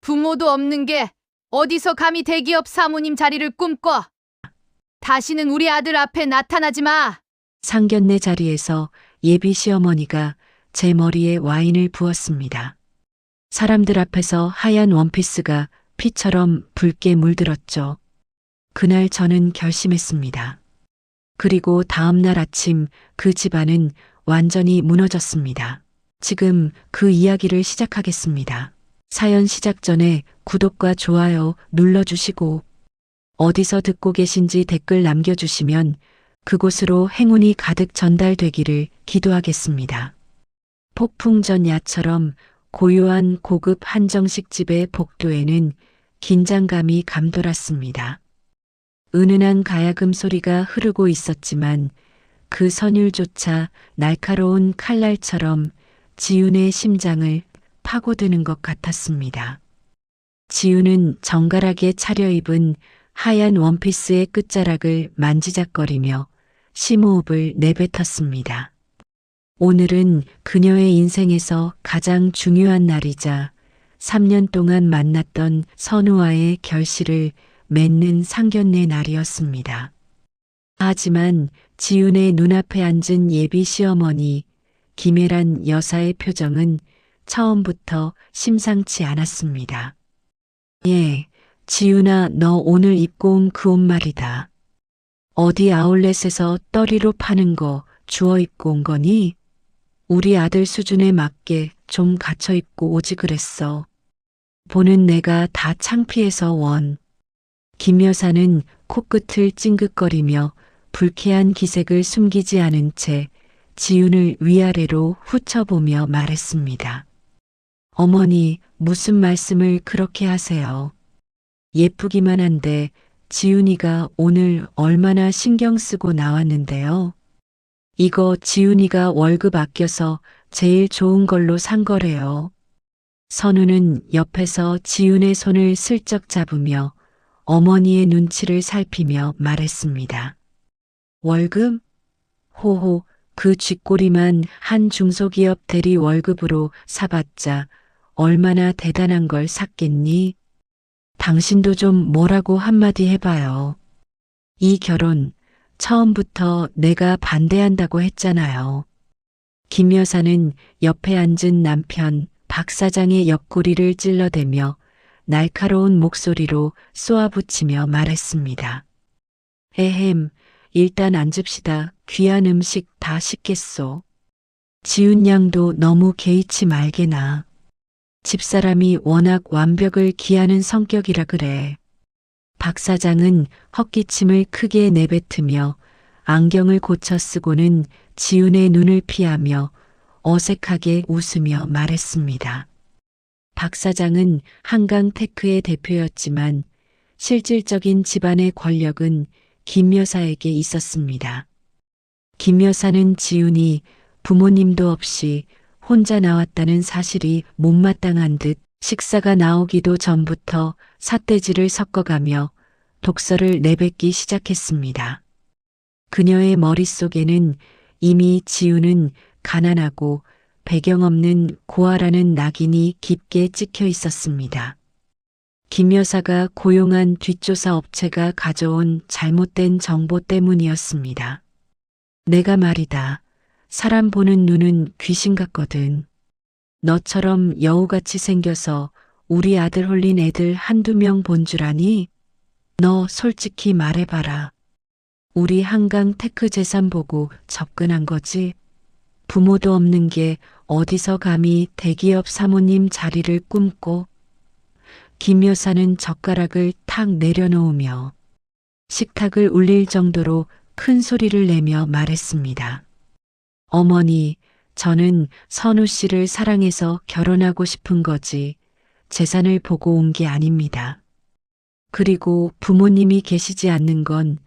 부모도 없는 게 어디서 감히 대기업 사모님 자리를 꿈꿔. 다시는 우리 아들 앞에 나타나지 마. 상견례 자리에서 예비 시어머니가 제 머리에 와인을 부었습니다. 사람들 앞에서 하얀 원피스가 피처럼 붉게 물들었죠. 그날 저는 결심했습니다. 그리고 다음 날 아침 그 집안은 완전히 무너졌습니다. 지금 그 이야기를 시작하겠습니다. 사연 시작 전에 구독과 좋아요 눌러주시고 어디서 듣고 계신지 댓글 남겨주시면 그곳으로 행운이 가득 전달되기를 기도하겠습니다. 폭풍 전 야처럼 고요한 고급 한정식 집의 복도에는 긴장감이 감돌았습니다. 은은한 가야금 소리가 흐르고 있었지만 그 선율조차 날카로운 칼날처럼 지윤의 심장을 파고드는 것 같았습니다. 지윤은 정갈하게 차려입은 하얀 원피스의 끝자락을 만지작거리며 심호흡을 내뱉었습니다. 오늘은 그녀의 인생에서 가장 중요한 날이자 3년 동안 만났던 선우와의 결실을 맺는 상견례 날이었습니다. 하지만 지윤의 눈앞에 앉은 예비 시어머니 김혜란 여사의 표정은 처음부터 심상치 않았습니다. 예, 지윤아, 너 오늘 입고 온 그 옷 말이다. 어디 아울렛에서 떨이로 파는 거 주워 입고 온 거니? 우리 아들 수준에 맞게 좀 갖춰 입고 오지 그랬어. 보는 내가 다 창피해서 원. 김 여사는 코끝을 찡긋거리며 불쾌한 기색을 숨기지 않은 채 지윤을 위아래로 훑어보며 말했습니다. 어머니, 무슨 말씀을 그렇게 하세요? 예쁘기만 한데 지윤이가 오늘 얼마나 신경 쓰고 나왔는데요. 이거 지윤이가 월급 아껴서 제일 좋은 걸로 산 거래요. 선우는 옆에서 지윤의 손을 슬쩍 잡으며 어머니의 눈치를 살피며 말했습니다. 월급? 호호, 그 쥐꼬리만 한 중소기업 대리 월급으로 사봤자 얼마나 대단한 걸 샀겠니? 당신도 좀 뭐라고 한마디 해봐요. 이 결혼 처음부터 내가 반대한다고 했잖아요. 김 여사는 옆에 앉은 남편 박 사장의 옆구리를 찔러대며 날카로운 목소리로 쏘아붙이며 말했습니다. 에헴, 일단 앉읍시다. 귀한 음식 다 식겠소. 지훈 양도 너무 개의치 말게나. 집사람이 워낙 완벽을 기하는 성격이라 그래. 박 사장은 헛기침을 크게 내뱉으며 안경을 고쳐 쓰고는 지훈의 눈을 피하며 어색하게 웃으며 말했습니다. 박 사장은 한강테크의 대표였지만 실질적인 집안의 권력은 김 여사에게 있었습니다. 김 여사는 지훈이 부모님도 없이 혼자 나왔다는 사실이 못마땅한 듯 식사가 나오기도 전부터 삿대질을 섞어가며 독서를 내뱉기 시작했습니다. 그녀의 머릿속에는 이미 지훈은 가난하고 배경 없는 고아라는 낙인이 깊게 찍혀 있었습니다. 김 여사가 고용한 뒷조사 업체가 가져온 잘못된 정보 때문이었습니다. 내가 말이다. 사람 보는 눈은 귀신 같거든. 너처럼 여우같이 생겨서 우리 아들 홀린 애들 한두 명 본 줄 아니? 너 솔직히 말해봐라. 우리 한강 테크 재산 보고 접근한 거지? 부모도 없는 게 어디서 감히 대기업 사모님 자리를 꿈꿔? 김 여사는 젓가락을 탁 내려놓으며 식탁을 울릴 정도로 큰 소리를 내며 말했습니다. 어머니, 저는 선우 씨를 사랑해서 결혼하고 싶은 거지 재산을 보고 온 게 아닙니다. 그리고 부모님이 계시지 않는 건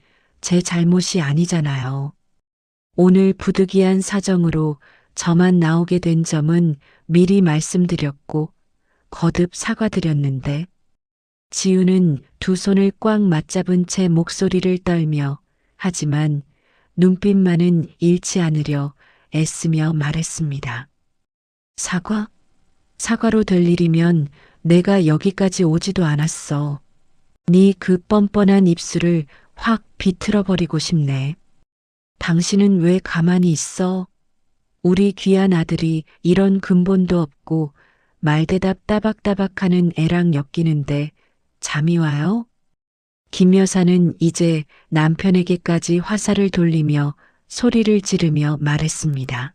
제 잘못이 아니잖아요. 오늘 부득이한 사정으로 저만 나오게 된 점은 미리 말씀드렸고 거듭 사과드렸는데 지우는 두 손을 꽉 맞잡은 채 목소리를 떨며 하지만 눈빛만은 잃지 않으려 애쓰며 말했습니다. 사과? 사과로 될 일이면 내가 여기까지 오지도 않았어. 네 그 뻔뻔한 입술을 확 비틀어버리고 싶네. 당신은 왜 가만히 있어? 우리 귀한 아들이 이런 근본도 없고 말대답 따박따박하는 애랑 엮이는데 잠이 와요? 김 여사는 이제 남편에게까지 화살을 돌리며 소리를 지르며 말했습니다.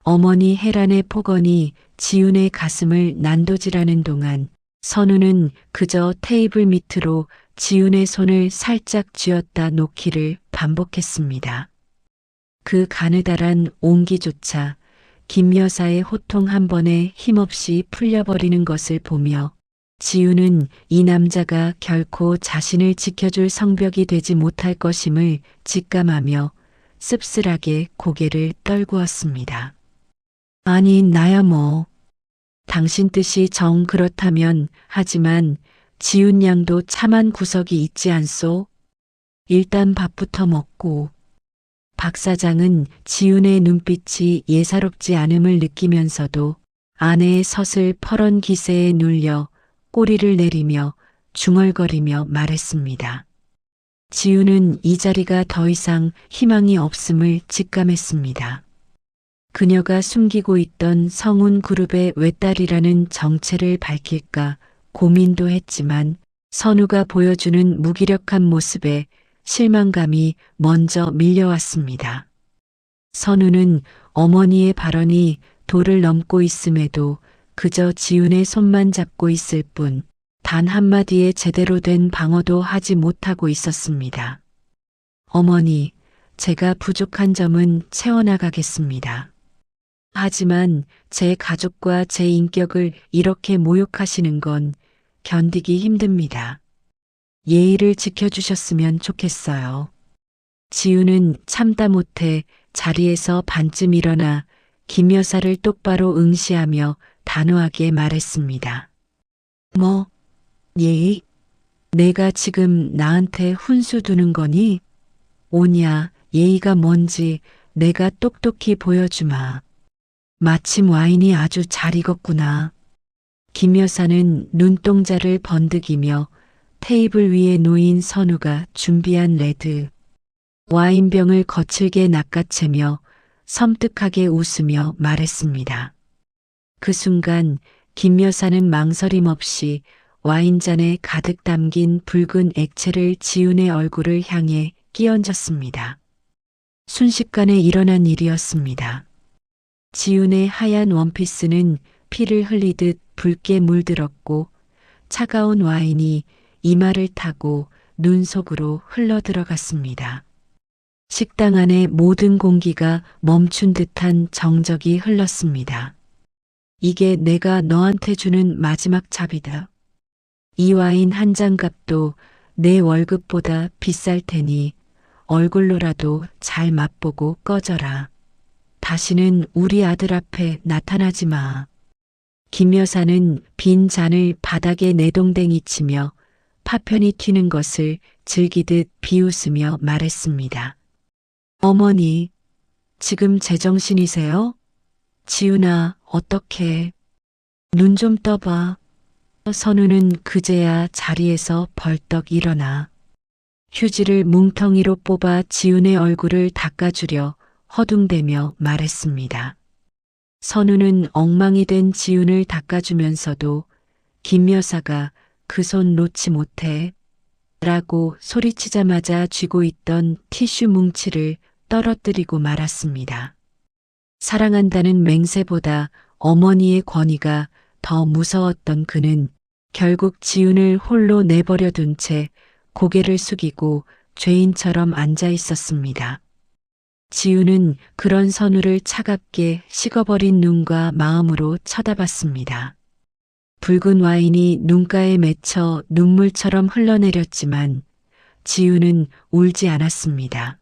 어머니 혜란의 폭언이 지훈의 가슴을 난도질하는 동안 선우는 그저 테이블 밑으로 지훈의 손을 살짝 쥐었다 놓기를 반복했습니다. 그 가느다란 온기조차 김 여사의 호통 한 번에 힘없이 풀려버리는 것을 보며 지훈은 이 남자가 결코 자신을 지켜줄 성벽이 되지 못할 것임을 직감하며 씁쓸하게 고개를 떨구었습니다. 아니 나야 뭐. 당신 뜻이 정 그렇다면 하지만 지훈 양도 참한 구석이 있지 않소? 일단 밥부터 먹고. 박 사장은 지훈의 눈빛이 예사롭지 않음을 느끼면서도 아내의 서슬퍼런 기세에 눌려 꼬리를 내리며 중얼거리며 말했습니다. 지훈은 이 자리가 더 이상 희망이 없음을 직감했습니다. 그녀가 숨기고 있던 성운 그룹의 외딸이라는 정체를 밝힐까 고민도 했지만 선우가 보여주는 무기력한 모습에 실망감이 먼저 밀려왔습니다. 선우는 어머니의 발언이 도를 넘고 있음에도 그저 지훈의 손만 잡고 있을 뿐 단 한마디의 제대로 된 방어도 하지 못하고 있었습니다. 어머니, 제가 부족한 점은 채워나가겠습니다. 하지만 제 가족과 제 인격을 이렇게 모욕하시는 건 견디기 힘듭니다. 예의를 지켜주셨으면 좋겠어요. 지훈은 참다 못해 자리에서 반쯤 일어나 김 여사를 똑바로 응시하며 단호하게 말했습니다. 뭐, 예의? 내가 지금 나한테 훈수 두는 거니? 오냐, 예의가 뭔지 내가 똑똑히 보여주마. 마침 와인이 아주 잘 익었구나. 김 여사는 눈동자를 번득이며 테이블 위에 놓인 선우가 준비한 레드 와인병을 거칠게 낚아채며 섬뜩하게 웃으며 말했습니다. 그 순간 김 여사는 망설임 없이 와인잔에 가득 담긴 붉은 액체를 지훈의 얼굴을 향해 끼얹었습니다. 순식간에 일어난 일이었습니다. 지훈의 하얀 원피스는 피를 흘리듯 붉게 물들었고 차가운 와인이 이마를 타고 눈 속으로 흘러들어갔습니다. 식당 안의 모든 공기가 멈춘 듯한 정적이 흘렀습니다. 이게 내가 너한테 주는 마지막 잡이다. 이 와인 한 잔 값도 내 월급보다 비쌀 테니 얼굴로라도 잘 맛보고 꺼져라. 다시는 우리 아들 앞에 나타나지 마. 김 여사는 빈 잔을 바닥에 내동댕이 치며 파편이 튀는 것을 즐기듯 비웃으며 말했습니다. 어머니, 지금 제정신이세요? 지훈아, 어떡해. 눈 좀 떠봐. 선우는 그제야 자리에서 벌떡 일어나 휴지를 뭉텅이로 뽑아 지훈의 얼굴을 닦아주려 허둥대며 말했습니다. 선우는 엉망이 된 지훈을 닦아주면서도 김 여사가 그 손 놓지 못해 라고 소리치자마자 쥐고 있던 티슈 뭉치를 떨어뜨리고 말았습니다. 사랑한다는 맹세보다 어머니의 권위가 더 무서웠던 그는 결국 지훈을 홀로 내버려 둔 채 고개를 숙이고 죄인처럼 앉아 있었습니다. 지훈은 그런 선우를 차갑게 식어버린 눈과 마음으로 쳐다봤습니다. 붉은 와인이 눈가에 맺혀 눈물처럼 흘러내렸지만 지훈은 울지 않았습니다.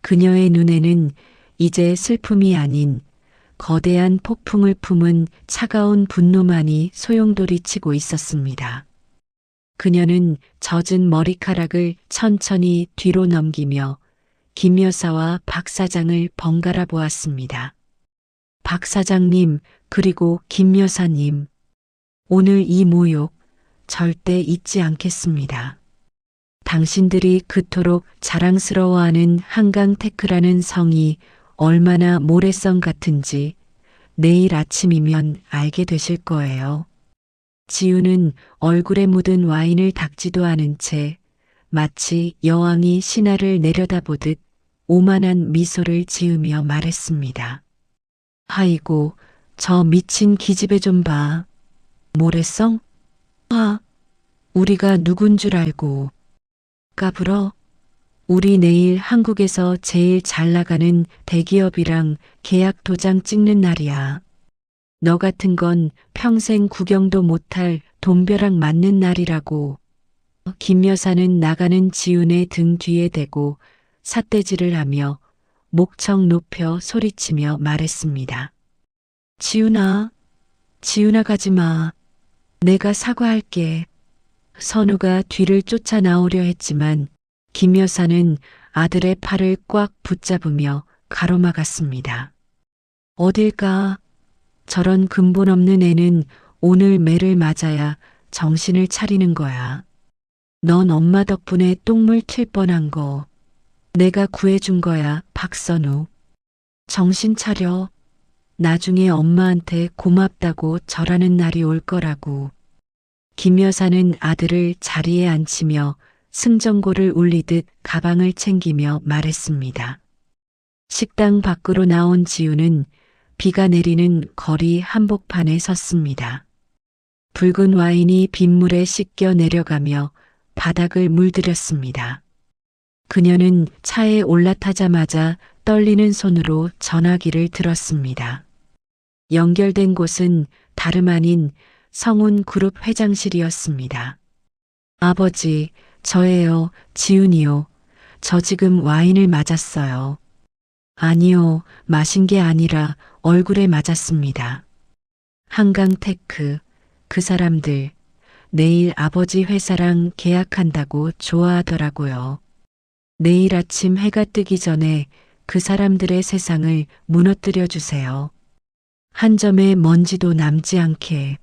그녀의 눈에는 이제 슬픔이 아닌 거대한 폭풍을 품은 차가운 분노만이 소용돌이치고 있었습니다. 그녀는 젖은 머리카락을 천천히 뒤로 넘기며 김 여사와 박 사장을 번갈아 보았습니다. 박 사장님, 그리고 김 여사님. 오늘 이 모욕 절대 잊지 않겠습니다. 당신들이 그토록 자랑스러워하는 한강테크라는 성이 얼마나 모래성 같은지 내일 아침이면 알게 되실 거예요. 지우는 얼굴에 묻은 와인을 닦지도 않은 채 마치 여왕이 신하를 내려다보듯 오만한 미소를 지으며 말했습니다. 아이고, 저 미친 기집애 좀 봐. 모래성? 아, 우리가 누군 줄 알고. 까불어? 우리 내일 한국에서 제일 잘 나가는 대기업이랑 계약 도장 찍는 날이야. 너 같은 건 평생 구경도 못할 돈벼락 맞는 날이라고. 김 여사는 나가는 지훈의 등 뒤에 대고 삿대질을 하며 목청 높여 소리치며 말했습니다. 지훈아, 지훈아 가지 마. 내가 사과할게. 선우가 뒤를 쫓아 나오려 했지만 김 여사는 아들의 팔을 꽉 붙잡으며 가로막았습니다. 어딜 가? 저런 근본 없는 애는 오늘 매를 맞아야 정신을 차리는 거야. 넌 엄마 덕분에 똥물 튈 뻔한 거 내가 구해준 거야, 박선우. 정신 차려. 나중에 엄마한테 고맙다고 절하는 날이 올 거라고. 김 여사는 아들을 자리에 앉히며 승전고를 울리듯 가방을 챙기며 말했습니다. 식당 밖으로 나온 지우는 비가 내리는 거리 한복판에 섰습니다. 붉은 와인이 빗물에 씻겨 내려가며 바닥을 물들였습니다. 그녀는 차에 올라타자마자 떨리는 손으로 전화기를 들었습니다. 연결된 곳은 다름 아닌 성운 그룹 회장실이었습니다. 아버지, 저예요, 지훈이요. 저 지금 와인을 맞았어요. 아니요, 마신 게 아니라 얼굴에 맞았습니다. 한강테크, 그 사람들, 내일 아버지 회사랑 계약한다고 좋아하더라고요. 내일 아침 해가 뜨기 전에 그 사람들의 세상을 무너뜨려 주세요. 한 점의 먼지도 남지 않게.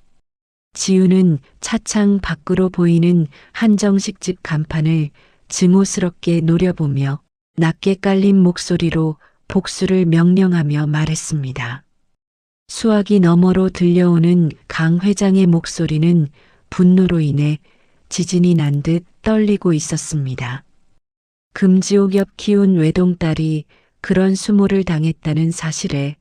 지우는 차창 밖으로 보이는 한정식집 간판을 증오스럽게 노려보며 낮게 깔린 목소리로 복수를 명령하며 말했습니다. 수화기 너머로 들려오는 강 회장의 목소리는 분노로 인해 지진이 난 듯 떨리고 있었습니다. 금지옥 옆 키운 외동딸이 그런 수모를 당했다는 사실에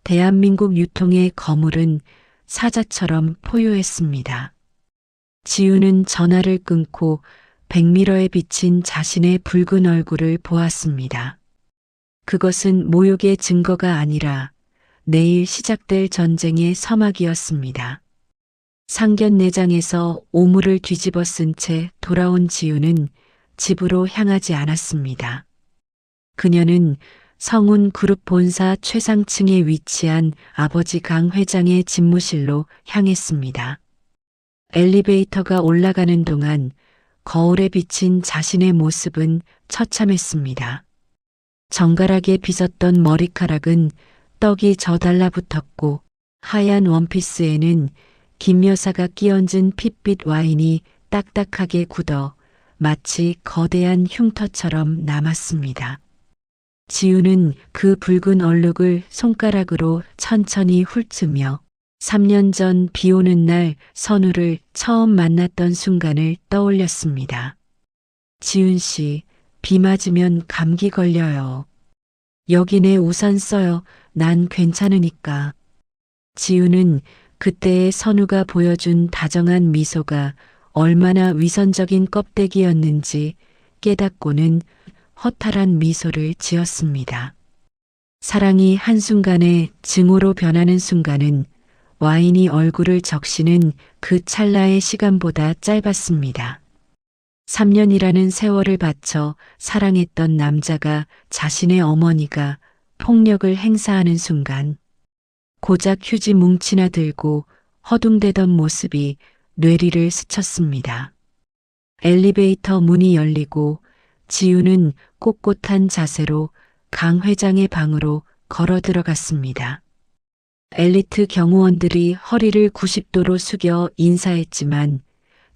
대한민국 유통의 거물은 사자처럼 포효했습니다. 지우는 전화를 끊고 백미러에 비친 자신의 붉은 얼굴을 보았습니다. 그것은 모욕의 증거가 아니라 내일 시작될 전쟁의 서막이었습니다. 상견례장에서 오물을 뒤집어 쓴 채 돌아온 지우는 집으로 향하지 않았습니다. 그녀는 성운 그룹 본사 최상층에 위치한 아버지 강 회장의 집무실로 향했습니다. 엘리베이터가 올라가는 동안 거울에 비친 자신의 모습은 처참했습니다. 정갈하게 빗었던 머리카락은 떡이 져달라붙었고 하얀 원피스에는 김 여사가 끼얹은 핏빛 와인이 딱딱하게 굳어 마치 거대한 흉터처럼 남았습니다. 지우는 그 붉은 얼룩을 손가락으로 천천히 훑으며 3년 전 비 오는 날 선우를 처음 만났던 순간을 떠올렸습니다. 지훈 씨, 비 맞으면 감기 걸려요. 여기 내 우산 써요. 난 괜찮으니까. 지우는 그때의 선우가 보여준 다정한 미소가 얼마나 위선적인 껍데기였는지 깨닫고는 허탈한 미소를 지었습니다. 사랑이 한순간에 증오로 변하는 순간은 와인이 얼굴을 적시는 그 찰나의 시간보다 짧았습니다. 3년이라는 세월을 바쳐 사랑했던 남자가 자신의 어머니가 폭력을 행사하는 순간 고작 휴지 뭉치나 들고 허둥대던 모습이 뇌리를 스쳤습니다. 엘리베이터 문이 열리고 지우는 꼿꼿한 자세로 강 회장의 방으로 걸어 들어갔습니다. 엘리트 경호원들이 허리를 90도로 숙여 인사했지만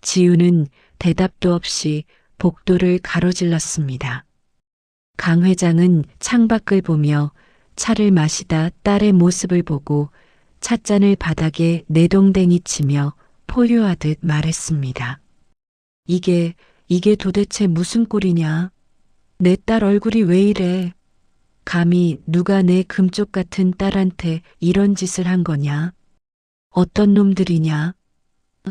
지우는 대답도 없이 복도를 가로질렀습니다. 강 회장은 창밖을 보며 차를 마시다 딸의 모습을 보고 찻잔을 바닥에 내동댕이 치며 포효하듯 말했습니다. 이게 도대체 무슨 꼴이냐? 내 딸 얼굴이 왜 이래? 감히 누가 내 금쪽 같은 딸한테 이런 짓을 한 거냐? 어떤 놈들이냐?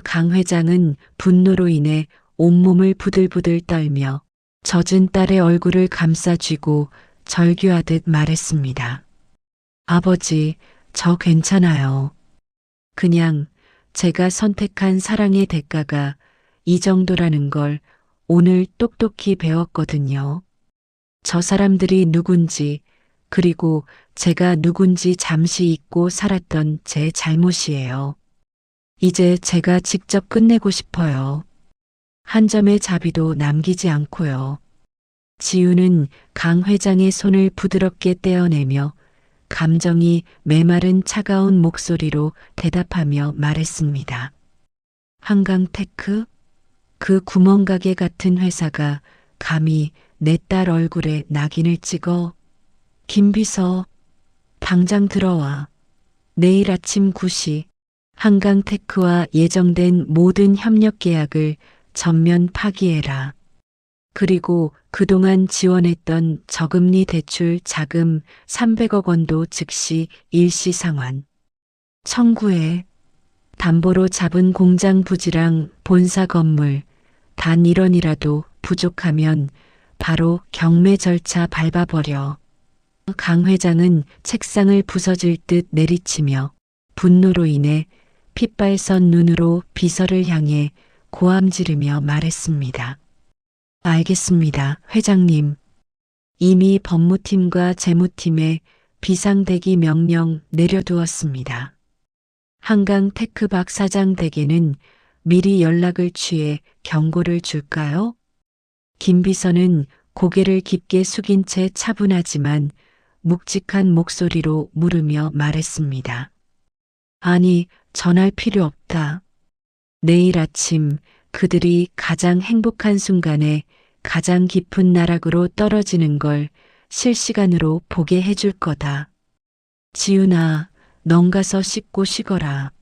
강 회장은 분노로 인해 온몸을 부들부들 떨며 젖은 딸의 얼굴을 감싸쥐고 절규하듯 말했습니다. 아버지, 저 괜찮아요. 그냥 제가 선택한 사랑의 대가가 이 정도라는 걸 오늘 똑똑히 배웠거든요. 저 사람들이 누군지, 그리고 제가 누군지 잠시 잊고 살았던 제 잘못이에요. 이제 제가 직접 끝내고 싶어요. 한 점의 자비도 남기지 않고요. 지우는 강 회장의 손을 부드럽게 떼어내며 감정이 메마른 차가운 목소리로 대답하며 말했습니다. 한강테크? 그 구멍가게 같은 회사가 감히 내 딸 얼굴에 낙인을 찍어? 김비서, 당장 들어와. 내일 아침 9시 한강테크와 예정된 모든 협력 계약을 전면 파기해라. 그리고 그동안 지원했던 저금리 대출 자금 300억 원도 즉시 일시 상환. 청구해. 담보로 잡은 공장 부지랑 본사 건물 단 1원이라도 부족하면 바로 경매 절차 밟아버려. 강 회장은 책상을 부서질 듯 내리치며 분노로 인해 핏발선 눈으로 비서를 향해 고함 지르며 말했습니다. 알겠습니다, 회장님. 이미 법무팀과 재무팀에 비상대기 명령 내려두었습니다. 한강테크 박 사장 댁에는 미리 연락을 취해 경고를 줄까요? 김 비서는 고개를 깊게 숙인 채 차분하지만 묵직한 목소리로 물으며 말했습니다. 아니, 전할 필요 없다. 내일 아침 그들이 가장 행복한 순간에 가장 깊은 나락으로 떨어지는 걸 실시간으로 보게 해줄 거다. 지훈아, 넌 가서 씻고 쉬거라.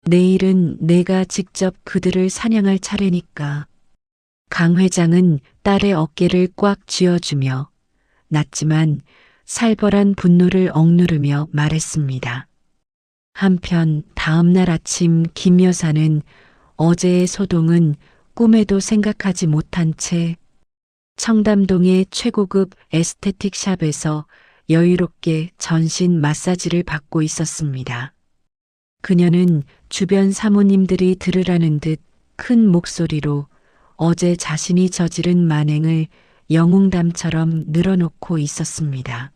내일은 내가 직접 그들을 사냥할 차례니까. 강 회장은 딸의 어깨를 꽉 쥐어주며 낮지만 살벌한 분노를 억누르며 말했습니다. 한편 다음 날 아침 김 여사는 어제의 소동은 꿈에도 생각하지 못한 채 청담동의 최고급 에스테틱 샵에서 여유롭게 전신 마사지를 받고 있었습니다. 그녀는 주변 사모님들이 들으라는 듯 큰 목소리로 어제 자신이 저지른 만행을 영웅담처럼 늘어놓고 있었습니다.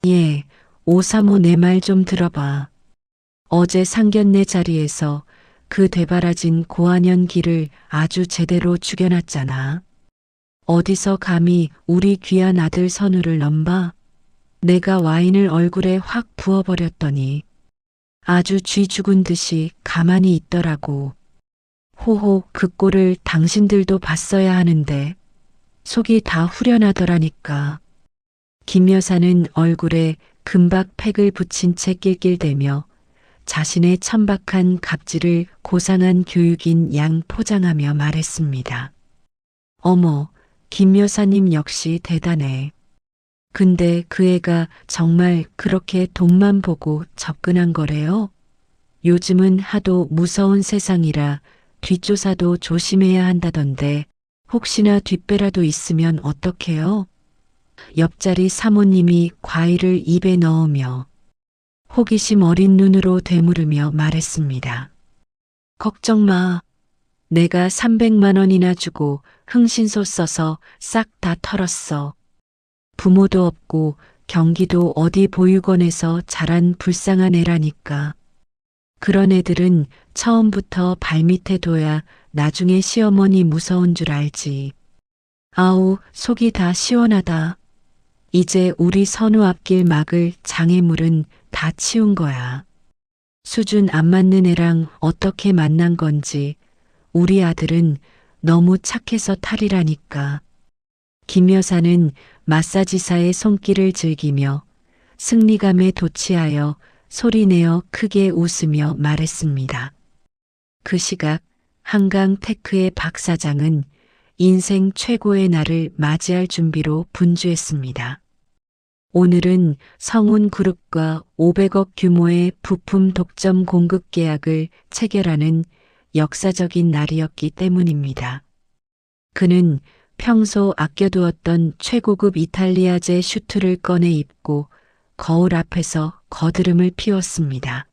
예, 오사모 내 말 좀 들어봐. 어제 상견례 자리에서 그 되바라진 고한연 기를 아주 제대로 죽여놨잖아. 어디서 감히 우리 귀한 아들 선우를 넘봐? 내가 와인을 얼굴에 확 부어버렸더니 아주 쥐 죽은 듯이 가만히 있더라고. 호호, 그 꼴을 당신들도 봤어야 하는데 속이 다 후련하더라니까. 김 여사는 얼굴에 금박 팩을 붙인 채 낄낄대며 자신의 천박한 갑질을 고상한 교육인 양 포장하며 말했습니다. 어머, 김 여사님 역시 대단해. 근데 그 애가 정말 그렇게 돈만 보고 접근한 거래요? 요즘은 하도 무서운 세상이라 뒷조사도 조심해야 한다던데 혹시나 뒷배라도 있으면 어떡해요? 옆자리 사모님이 과일을 입에 넣으며 호기심 어린 눈으로 되물으며 말했습니다. 걱정 마. 내가 300만 원이나 주고 흥신소 써서 싹 다 털었어. 부모도 없고 경기도 어디 보육원에서 자란 불쌍한 애라니까. 그런 애들은 처음부터 발밑에 둬야 나중에 시어머니 무서운 줄 알지. 아우, 속이 다 시원하다. 이제 우리 선우 앞길 막을 장애물은 다 치운 거야. 수준 안 맞는 애랑 어떻게 만난 건지 우리 아들은 너무 착해서 탈이라니까. 김 여사는 마사지사의 손길을 즐기며 승리감에 도취하여 소리내어 크게 웃으며 말했습니다. 그 시각 한강 테크의 박 사장은 인생 최고의 날을 맞이할 준비로 분주했습니다. 오늘은 성운그룹과 500억 규모의 부품 독점 공급 계약을 체결하는 역사적인 날이었기 때문입니다. 그는 평소 아껴두었던 최고급 이탈리아제 슈트를 꺼내 입고 거울 앞에서 거드름을 피웠습니다.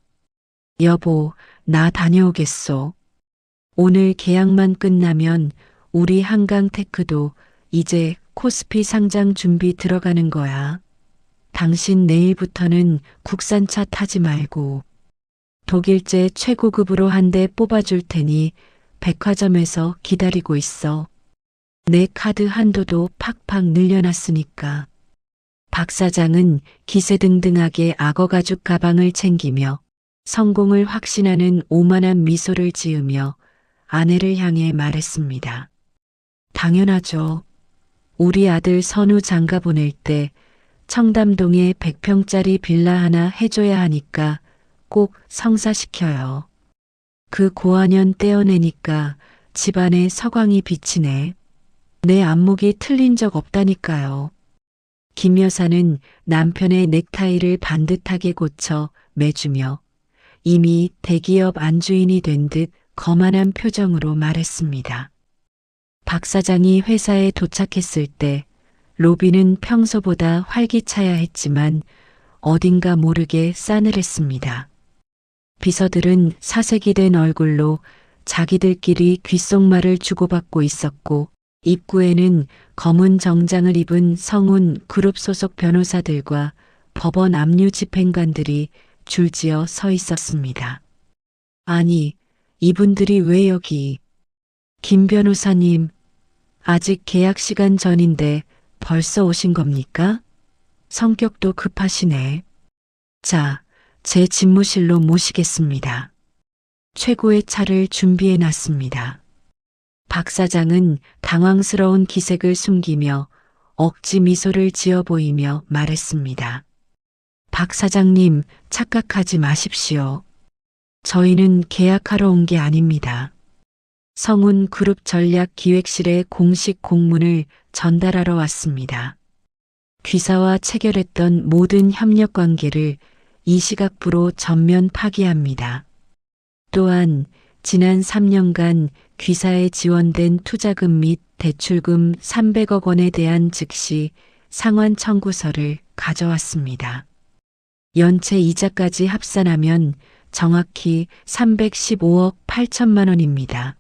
여보, 나 다녀오겠소. 오늘 계약만 끝나면 우리 한강테크도 이제 코스피 상장 준비 들어가는 거야. 당신 내일부터는 국산차 타지 말고 독일제 최고급으로 한 대 뽑아줄 테니 백화점에서 기다리고 있어. 내 카드 한도도 팍팍 늘려놨으니까. 박 사장은 기세등등하게 악어가죽 가방을 챙기며 성공을 확신하는 오만한 미소를 지으며 아내를 향해 말했습니다. 당연하죠. 우리 아들 선우 장가 보낼 때 청담동에 100평짜리 빌라 하나 해줘야 하니까 꼭 성사시켜요. 그 고아년 떼어내니까 집안에 서광이 비치네. 내 안목이 틀린 적 없다니까요. 김 여사는 남편의 넥타이를 반듯하게 고쳐 매주며 이미 대기업 안주인이 된 듯 거만한 표정으로 말했습니다. 박 사장이 회사에 도착했을 때 로비는 평소보다 활기차야 했지만 어딘가 모르게 싸늘했습니다. 비서들은 사색이 된 얼굴로 자기들끼리 귓속말을 주고받고 있었고 입구에는 검은 정장을 입은 성운 그룹 소속 변호사들과 법원 압류 집행관들이 줄지어 서 있었습니다. 아니, 이분들이 왜 여기? 김 변호사님, 아직 계약 시간 전인데 벌써 오신 겁니까? 성격도 급하시네. 자, 제 집무실로 모시겠습니다. 최고의 차를 준비해 놨습니다. 박 사장은 당황스러운 기색을 숨기며 억지 미소를 지어 보이며 말했습니다. 박 사장님, 착각하지 마십시오. 저희는 계약하러 온 게 아닙니다. 성운 그룹 전략 기획실에 공식 공문을 전달하러 왔습니다. 귀사와 체결했던 모든 협력 관계를 이 시각부로 전면 파기합니다. 또한 지난 3년간 귀사에 지원된 투자금 및 대출금 300억 원에 대한 즉시 상환 청구서를 가져왔습니다. 연체 이자까지 합산하면 정확히 315억 8천만 원입니다.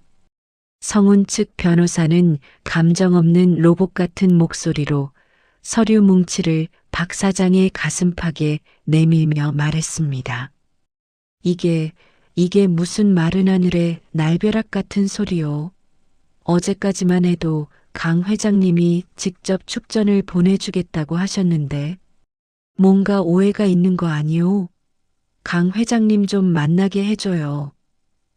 성운 측 변호사는 감정 없는 로봇 같은 목소리로 서류 뭉치를 박 사장의 가슴팍에 내밀며 말했습니다. 이게 무슨 마른 하늘의 날벼락 같은 소리요. 어제까지만 해도 강 회장님이 직접 축전을 보내주겠다고 하셨는데 뭔가 오해가 있는 거 아니오? 강 회장님 좀 만나게 해줘요.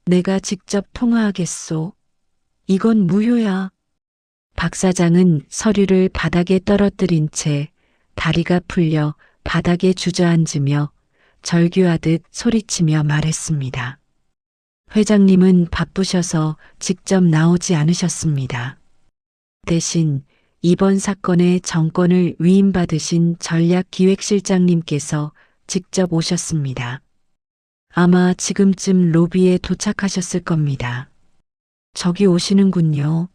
내가 직접 통화하겠소. 이건 무효야. 박 사장은 서류를 바닥에 떨어뜨린 채 다리가 풀려 바닥에 주저앉으며 절규하듯 소리치며 말했습니다. 회장님은 바쁘셔서 직접 나오지 않으셨습니다. 대신 이번 사건의 정권을 위임받으신 전략기획실장님께서 직접 오셨습니다. 아마 지금쯤 로비에 도착하셨을 겁니다. 저기 오시는군요.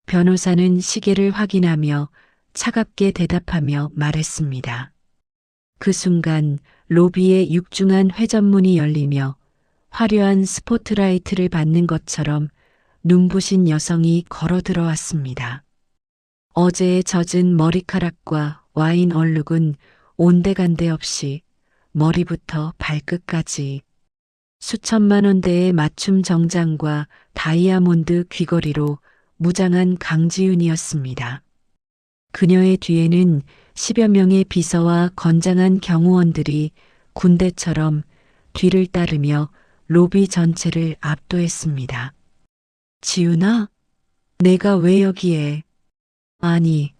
변호사는 시계를 확인하며 차갑게 대답하며 말했습니다. 그 순간 로비의 육중한 회전문이 열리며 화려한 스포트라이트를 받는 것처럼 눈부신 여성이 걸어 들어왔습니다. 어제의 젖은 머리카락과 와인 얼룩은 온데간데 없이 머리부터 발끝까지 수천만 원대의 맞춤 정장과 다이아몬드 귀걸이로 무장한 강지윤이었습니다. 그녀의 뒤에는 10여 명의 비서와 건장한 경호원들이 군대처럼 뒤를 따르며 로비 전체를 압도했습니다. 지훈아, 내가 왜 여기에? 아니,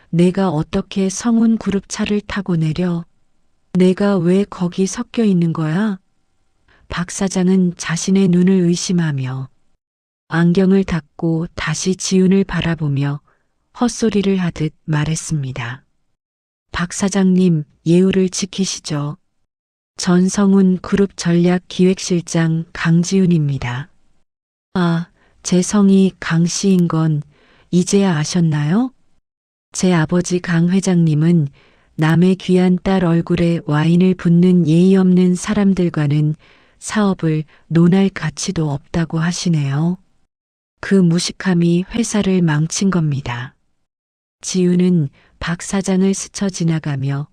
내가 어떻게 성운 그룹 차를 타고 내려? 내가 왜 거기 섞여 있는 거야? 박 사장은 자신의 눈을 의심하며 안경을 닫고 다시 지훈을 바라보며 헛소리를 하듯 말했습니다. 박 사장님, 예우를 지키시죠. 전성훈 그룹 전략 기획실장 강지훈입니다. 아, 제 성이 강 씨인 건 이제야 아셨나요? 제 아버지 강 회장님은 남의 귀한 딸 얼굴에 와인을 붓는 예의 없는 사람들과는 사업을 논할 가치도 없다고 하시네요. 그 무식함이 회사를 망친 겁니다. 지우는 박 사장을 스쳐 지나가며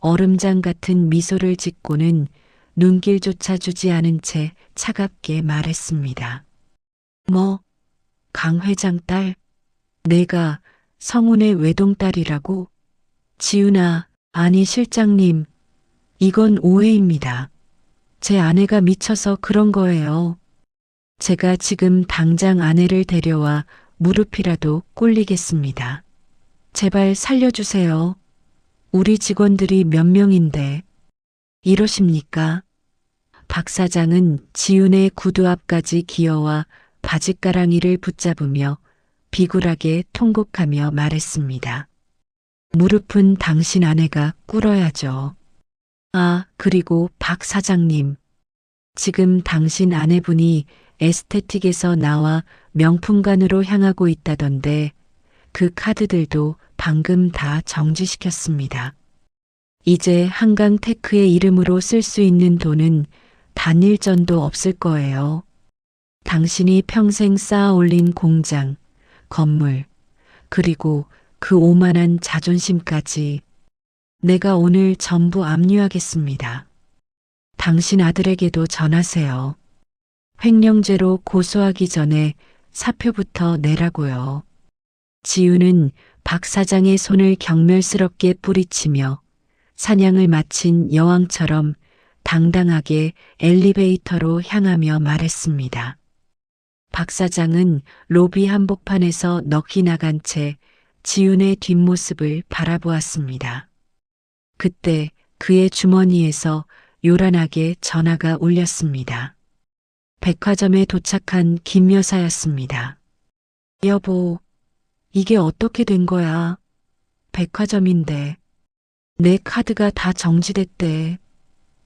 얼음장 같은 미소를 짓고는 눈길조차 주지 않은 채 차갑게 말했습니다. 뭐, 강 회장 딸? 내가 성운의 외동딸이라고? 지훈아, 아니 실장님, 이건 오해입니다. 제 아내가 미쳐서 그런 거예요. 제가 지금 당장 아내를 데려와 무릎이라도 꿇리겠습니다. 제발 살려주세요. 우리 직원들이 몇 명인데 이러십니까? 박 사장은 지훈의 구두 앞까지 기어와 바짓가랑이를 붙잡으며 비굴하게 통곡하며 말했습니다. 무릎은 당신 아내가 꿇어야죠. 아, 그리고 박 사장님. 지금 당신 아내분이 에스테틱에서 나와 명품관으로 향하고 있다던데 그 카드들도 방금 다 정지시켰습니다. 이제 한강테크의 이름으로 쓸 수 있는 돈은 단일전도 없을 거예요. 당신이 평생 쌓아 올린 공장, 건물, 그리고 그 오만한 자존심까지 내가 오늘 전부 압류하겠습니다. 당신 아들에게도 전하세요. 횡령죄로 고소하기 전에 사표부터 내라고요. 지우는 박 사장의 손을 경멸스럽게 뿌리치며 사냥을 마친 여왕처럼 당당하게 엘리베이터로 향하며 말했습니다. 박 사장은 로비 한복판에서 넋이 나간 채 지훈의 뒷모습을 바라보았습니다. 그때 그의 주머니에서 요란하게 전화가 울렸습니다. 백화점에 도착한 김 여사였습니다. 여보, 이게 어떻게 된 거야? 백화점인데 내 카드가 다 정지됐대.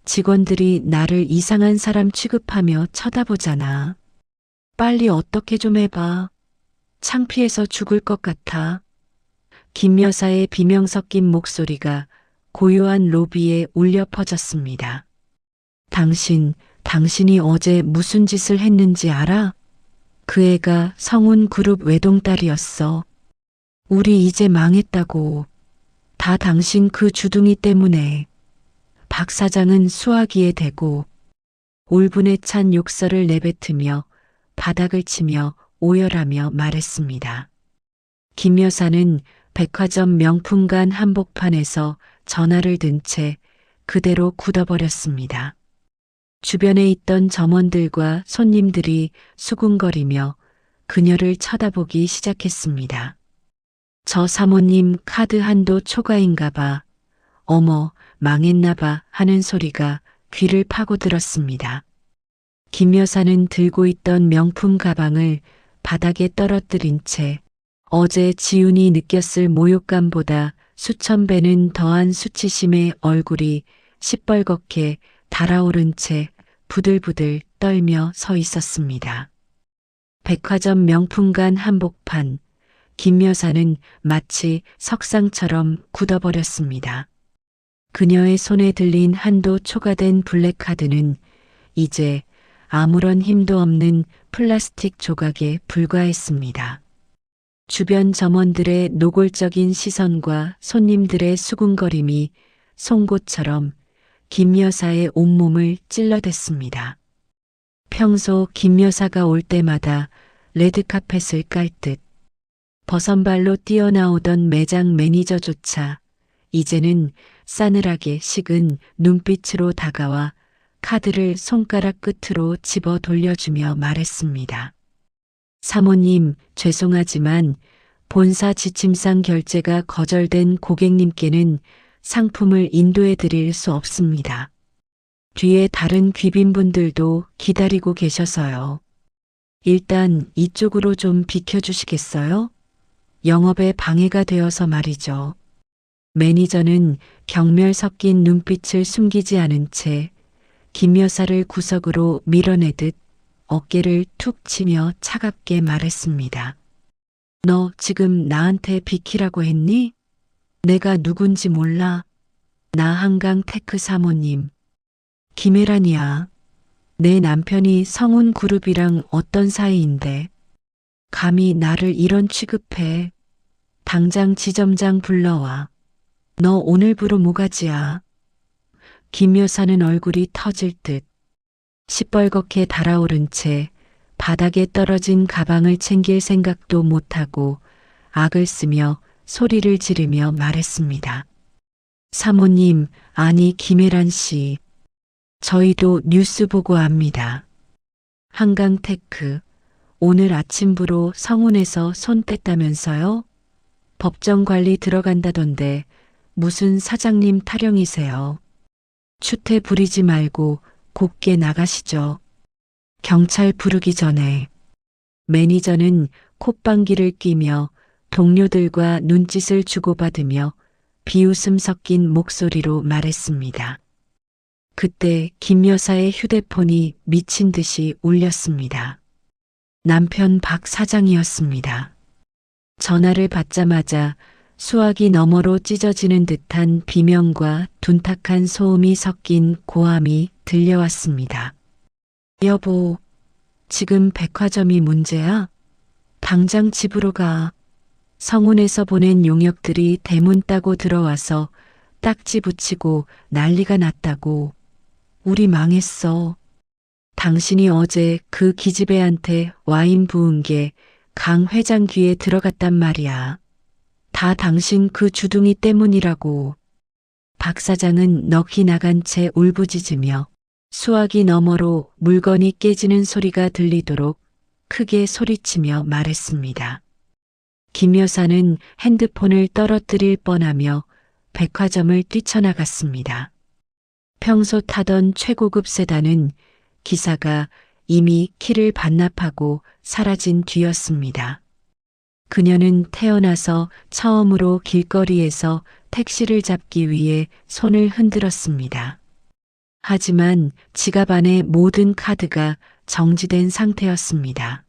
직원들이 나를 이상한 사람 취급하며 쳐다보잖아. 빨리 어떻게 좀 해봐. 창피해서 죽을 것 같아. 김 여사의 비명 섞인 목소리가 고요한 로비에 울려 퍼졌습니다. 당신이 어제 무슨 짓을 했는지 알아? 그 애가 성운 그룹 외동딸이었어. 우리 이제 망했다고. 다 당신 그 주둥이 때문에. 박 사장은 수화기에 대고 울분에 찬 욕설을 내뱉으며 바닥을 치며 오열하며 말했습니다. 김 여사는 백화점 명품관 한복판에서 전화를 든 채 그대로 굳어버렸습니다. 주변에 있던 점원들과 손님들이 수군거리며 그녀를 쳐다보기 시작했습니다. 저 사모님 카드 한도 초과인가 봐. 어머, 망했나 봐 하는 소리가 귀를 파고들었습니다. 김 여사는 들고 있던 명품 가방을 바닥에 떨어뜨린 채 어제 지훈이 느꼈을 모욕감보다 수천 배는 더한 수치심에 얼굴이 시뻘겋게 달아오른 채 부들부들 떨며 서 있었습니다. 백화점 명품관 한복판, 김 여사는 마치 석상처럼 굳어버렸습니다. 그녀의 손에 들린 한도 초과된 블랙카드는 이제 아무런 힘도 없는 플라스틱 조각에 불과했습니다. 주변 점원들의 노골적인 시선과 손님들의 수군거림이 송곳처럼 김 여사의 온몸을 찔러댔습니다. 평소 김 여사가 올 때마다 레드카펫을 깔 듯 버선발로 뛰어나오던 매장 매니저조차 이제는 싸늘하게 식은 눈빛으로 다가와 카드를 손가락 끝으로 집어 돌려주며 말했습니다. 사모님, 죄송하지만 본사 지침상 결제가 거절된 고객님께는 상품을 인도해 드릴 수 없습니다. 뒤에 다른 귀빈분들도 기다리고 계셔서요. 일단 이쪽으로 좀 비켜주시겠어요? 영업에 방해가 되어서 말이죠. 매니저는 경멸 섞인 눈빛을 숨기지 않은 채 김 여사를 구석으로 밀어내듯 어깨를 툭 치며 차갑게 말했습니다. 너 지금 나한테 비키라고 했니? 내가 누군지 몰라. 나 한강 테크 사모님. 김혜란이야. 내 남편이 성운그룹이랑 어떤 사이인데 감히 나를 이런 취급해. 당장 지점장 불러와. 너 오늘부로 모가지야. 김 여사는 얼굴이 터질 듯 시뻘겋게 달아오른 채 바닥에 떨어진 가방을 챙길 생각도 못하고 악을 쓰며 소리를 지르며 말했습니다. 사모님, 아니 김혜란 씨. 저희도 뉴스 보고 압니다. 한강테크, 오늘 아침부로 성운에서 손 뗐다면서요? 법정 관리 들어간다던데 무슨 사장님 타령이세요? 추태 부리지 말고 곱게 나가시죠. 경찰 부르기 전에. 매니저는 콧방귀를 뀌며 동료들과 눈짓을 주고받으며 비웃음 섞인 목소리로 말했습니다. 그때 김 여사의 휴대폰이 미친 듯이 울렸습니다. 남편 박 사장이었습니다. 전화를 받자마자 수화기 너머로 찢어지는 듯한 비명과 둔탁한 소음이 섞인 고함이 들려왔습니다. 여보, 지금 백화점이 문제야? 당장 집으로 가. 성운에서 보낸 용역들이 대문 따고 들어와서 딱지 붙이고 난리가 났다고. 우리 망했어. 당신이 어제 그 기집애한테 와인 부은 게 강 회장 귀에 들어갔단 말이야. 다 당신 그 주둥이 때문이라고. 박 사장은 넋이 나간 채 울부짖으며 수화기 너머로 물건이 깨지는 소리가 들리도록 크게 소리치며 말했습니다. 김 여사는 핸드폰을 떨어뜨릴 뻔하며 백화점을 뛰쳐나갔습니다. 평소 타던 최고급 세단은 기사가 이미 키를 반납하고 사라진 뒤였습니다. 그녀는 태어나서 처음으로 길거리에서 택시를 잡기 위해 손을 흔들었습니다. 하지만 지갑 안의 모든 카드가 정지된 상태였습니다.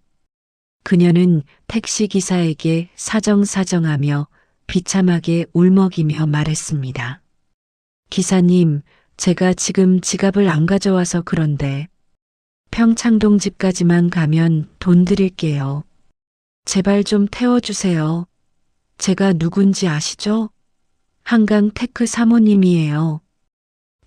그녀는 택시기사에게 사정사정하며 비참하게 울먹이며 말했습니다. 기사님, 제가 지금 지갑을 안 가져와서 그런데 평창동 집까지만 가면 돈 드릴게요. 제발 좀 태워주세요. 제가 누군지 아시죠? 한강 테크 사모님이에요.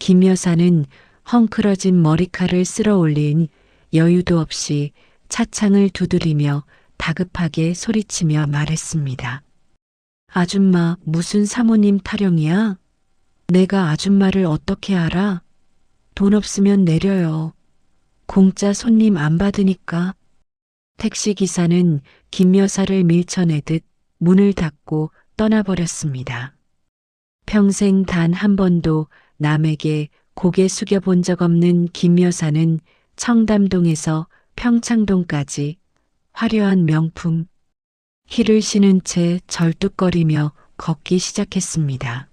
김 여사는 헝클어진 머리칼을 쓸어 올린 여유도 없이 차창을 두드리며 다급하게 소리치며 말했습니다. 아줌마, 무슨 사모님 타령이야? 내가 아줌마를 어떻게 알아? 돈 없으면 내려요. 공짜 손님 안 받으니까. 택시기사는 김 여사를 밀쳐내듯 문을 닫고 떠나버렸습니다. 평생 단 한 번도 남에게 고개 숙여본 적 없는 김 여사는 청담동에서 평창동까지 화려한 명품 힐을 신은 채 절뚝거리며 걷기 시작했습니다.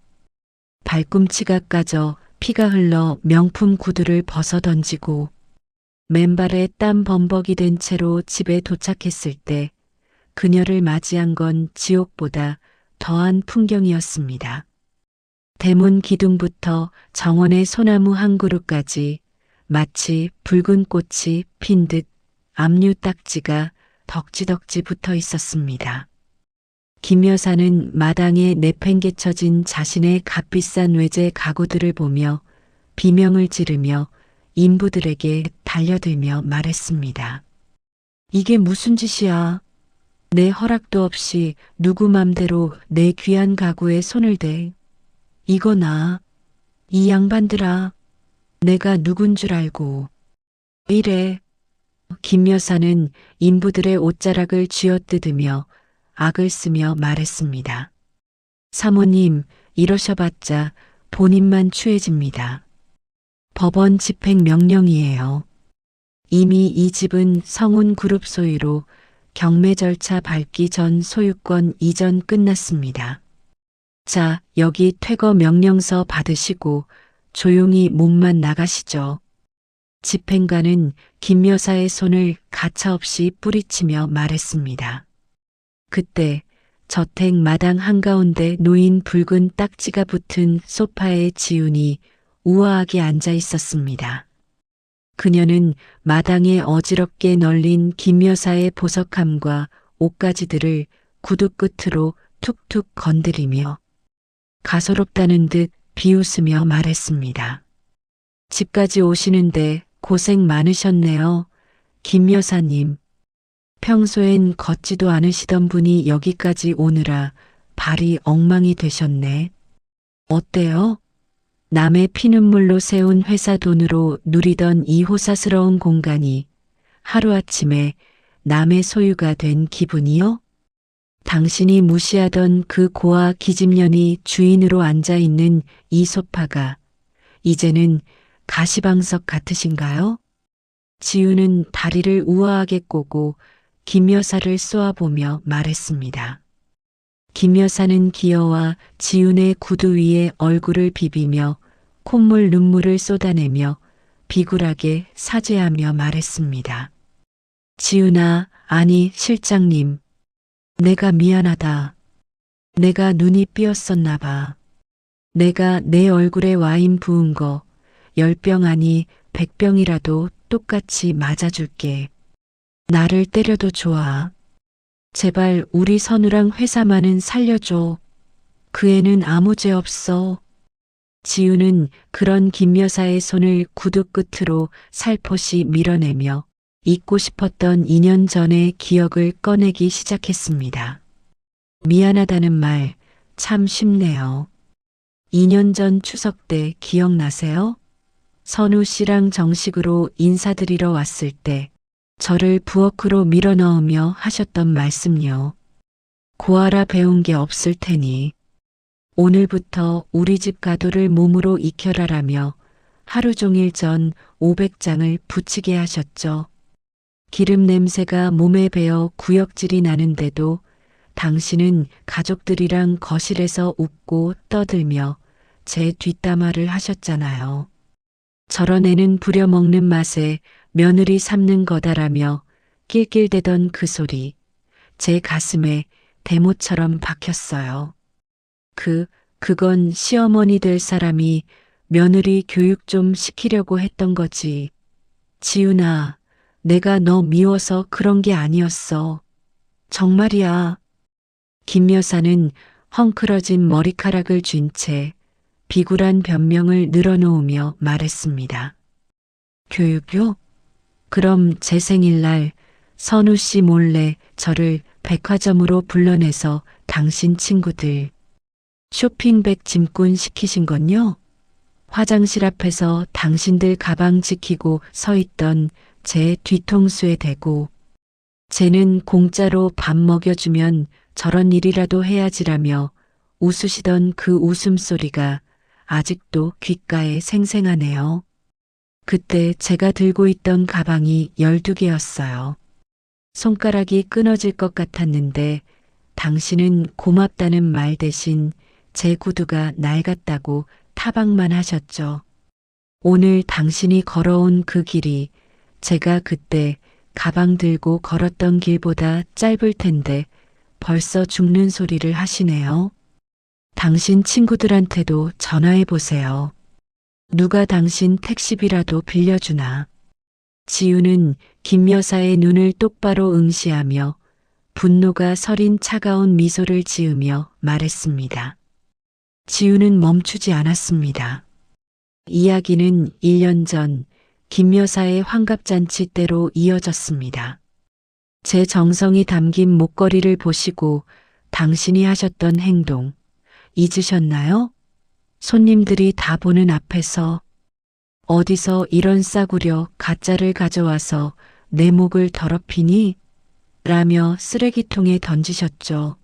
발꿈치가 까져 피가 흘러 명품 구두를 벗어던지고 맨발에 땀 범벅이 된 채로 집에 도착했을 때 그녀를 맞이한 건 지옥보다 더한 풍경이었습니다. 대문 기둥부터 정원의 소나무 한 그루까지 마치 붉은 꽃이 핀 듯 압류 딱지가 덕지덕지 붙어 있었습니다. 김 여사는 마당에 내팽개쳐진 자신의 값비싼 외제 가구들을 보며 비명을 지르며 인부들에게 달려들며 말했습니다. 이게 무슨 짓이야? 내 허락도 없이 누구 맘대로 내 귀한 가구에 손을 대. 이거 나. 이 양반들아. 내가 누군 줄 알고. 이래. 김 여사는 인부들의 옷자락을 쥐어뜯으며 악을 쓰며 말했습니다. 사모님, 이러셔봤자 본인만 추해집니다. 법원 집행 명령이에요. 이미 이 집은 성운그룹 소유로 경매 절차 밟기 전 소유권 이전 끝났습니다. 자, 여기 퇴거 명령서 받으시고 조용히 몸만 나가시죠. 집행관은 김 여사의 손을 가차없이 뿌리치며 말했습니다. 그때 저택 마당 한가운데 놓인 붉은 딱지가 붙은 소파에 지훈이 우아하게 앉아 있었습니다. 그녀는 마당에 어지럽게 널린 김 여사의 보석함과 옷가지들을 구두 끝으로 툭툭 건드리며 가소롭다는 듯 비웃으며 말했습니다. 집까지 오시는데 고생 많으셨네요. 김 여사님. 평소엔 걷지도 않으시던 분이 여기까지 오느라 발이 엉망이 되셨네. 어때요? 남의 피눈물로 세운 회사 돈으로 누리던 이 호사스러운 공간이 하루아침에 남의 소유가 된 기분이요? 당신이 무시하던 그 고아 기집년이 주인으로 앉아있는 이 소파가 이제는 가시방석 같으신가요? 지우는 다리를 우아하게 꼬고 김 여사를 쏘아보며 말했습니다. 김 여사는 기어와 지훈의 구두 위에 얼굴을 비비며 콧물 눈물을 쏟아내며 비굴하게 사죄하며 말했습니다. 지훈아, 아니 실장님. 내가 미안하다. 내가 눈이 삐었었나 봐. 내가 내 얼굴에 와인 부은 거 10병 아니 100병이라도 똑같이 맞아줄게. 나를 때려도 좋아. 제발 우리 선우랑 회사만은 살려줘. 그 애는 아무 죄 없어. 지우는 그런 김 여사의 손을 구두 끝으로 살포시 밀어내며 잊고 싶었던 2년 전의 기억을 꺼내기 시작했습니다. 미안하다는 말 참 쉽네요. 2년 전 추석 때 기억나세요? 선우 씨랑 정식으로 인사드리러 왔을 때 저를 부엌으로 밀어넣으며 하셨던 말씀요. 고아라 배운 게 없을 테니 오늘부터 우리 집 가도를 몸으로 익혀라라며 하루 종일 전 500장을 붙이게 하셨죠. 기름 냄새가 몸에 배어 구역질이 나는데도 당신은 가족들이랑 거실에서 웃고 떠들며 제 뒷담화를 하셨잖아요. 저런 애는 부려먹는 맛에 며느리 삼는 거다라며 낄낄대던 그 소리, 제 가슴에 대모처럼 박혔어요. 그건 시어머니 될 사람이 며느리 교육 좀 시키려고 했던 거지. 지훈아, 내가 너 미워서 그런 게 아니었어. 정말이야. 김 여사는 헝클어진 머리카락을 쥔 채 비굴한 변명을 늘어놓으며 말했습니다. 교육요? 그럼 제 생일날 선우 씨 몰래 저를 백화점으로 불러내서 당신 친구들 쇼핑백 짐꾼 시키신 건요? 화장실 앞에서 당신들 가방 지키고 서 있던 제 뒤통수에 대고 쟤는 공짜로 밥 먹여주면 저런 일이라도 해야지라며 웃으시던 그 웃음소리가 아직도 귓가에 생생하네요. 그때 제가 들고 있던 가방이 12개였어요. 손가락이 끊어질 것 같았는데 당신은 고맙다는 말 대신 제 구두가 낡았다고 타박만 하셨죠. 오늘 당신이 걸어온 그 길이 제가 그때 가방 들고 걸었던 길보다 짧을 텐데 벌써 죽는 소리를 하시네요. 당신 친구들한테도 전화해 보세요. 누가 당신 택시비라도 빌려주나. 지우는 김 여사의 눈을 똑바로 응시하며 분노가 서린 차가운 미소를 지으며 말했습니다. 지우는 멈추지 않았습니다. 이야기는 1년 전 김 여사의 환갑잔치 때로 이어졌습니다. 제 정성이 담긴 목걸이를 보시고 당신이 하셨던 행동 잊으셨나요? 손님들이 다 보는 앞에서 어디서 이런 싸구려 가짜를 가져와서 내 목을 더럽히니? 라며 쓰레기통에 던지셨죠.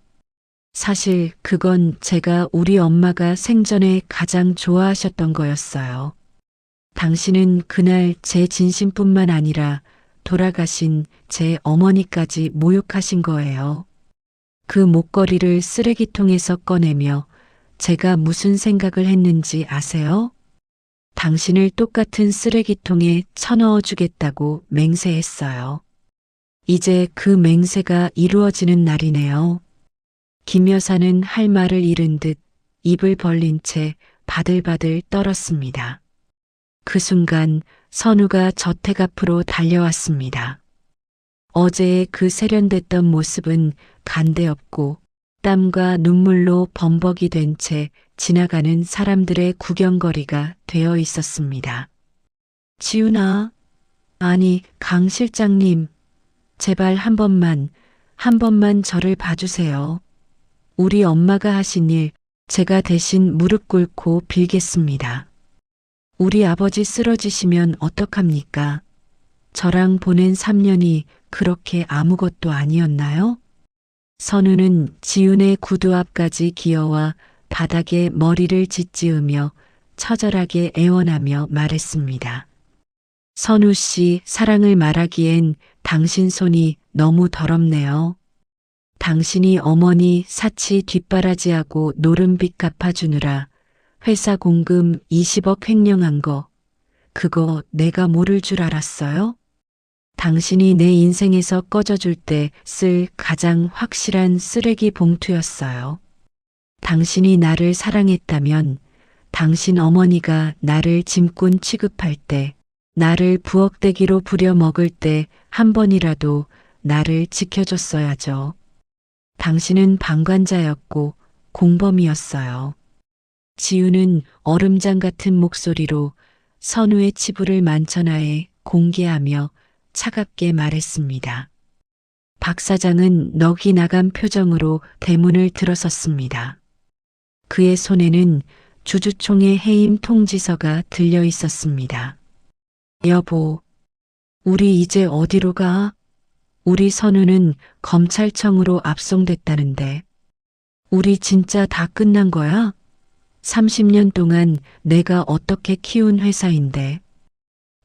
사실 그건 제가 우리 엄마가 생전에 가장 좋아하셨던 거였어요. 당신은 그날 제 진심뿐만 아니라 돌아가신 제 어머니까지 모욕하신 거예요. 그 목걸이를 쓰레기통에서 꺼내며 제가 무슨 생각을 했는지 아세요? 당신을 똑같은 쓰레기통에 쳐넣어 주겠다고 맹세했어요. 이제 그 맹세가 이루어지는 날이네요. 김 여사는 할 말을 잃은 듯 입을 벌린 채 바들바들 떨었습니다. 그 순간 선우가 저택 앞으로 달려왔습니다. 어제의 그 세련됐던 모습은 간데없고 땀과 눈물로 범벅이 된 채 지나가는 사람들의 구경거리가 되어 있었습니다. 지훈아, 아니 강 실장님, 제발 한 번만 저를 봐주세요. 우리 엄마가 하신 일 제가 대신 무릎 꿇고 빌겠습니다. 우리 아버지 쓰러지시면 어떡합니까? 저랑 보낸 3년이 그렇게 아무것도 아니었나요? 선우는 지훈의 구두 앞까지 기어와 바닥에 머리를 짓지으며 처절하게 애원하며 말했습니다. 선우 씨, 사랑을 말하기엔 당신 손이 너무 더럽네요. 당신이 어머니 사치 뒷바라지하고 노름빚 갚아주느라 회사 공금 20억 횡령한 거, 그거 내가 모를 줄 알았어요? 당신이 내 인생에서 꺼져줄 때 쓸 가장 확실한 쓰레기 봉투였어요. 당신이 나를 사랑했다면 당신 어머니가 나를 짐꾼 취급할 때, 나를 부엌대기로 부려먹을 때 한 번이라도 나를 지켜줬어야죠. 당신은 방관자였고 공범이었어요. 지우는 얼음장 같은 목소리로 선우의 치부를 만천하에 공개하며 차갑게 말했습니다. 박 사장은 넋이 나간 표정으로 대문을 들어섰습니다. 그의 손에는 주주총회 해임 통지서가 들려 있었습니다. 여보, 우리 이제 어디로 가? 우리 선우는 검찰청으로 압송됐다는데. 우리 진짜 다 끝난 거야? 30년 동안 내가 어떻게 키운 회사인데.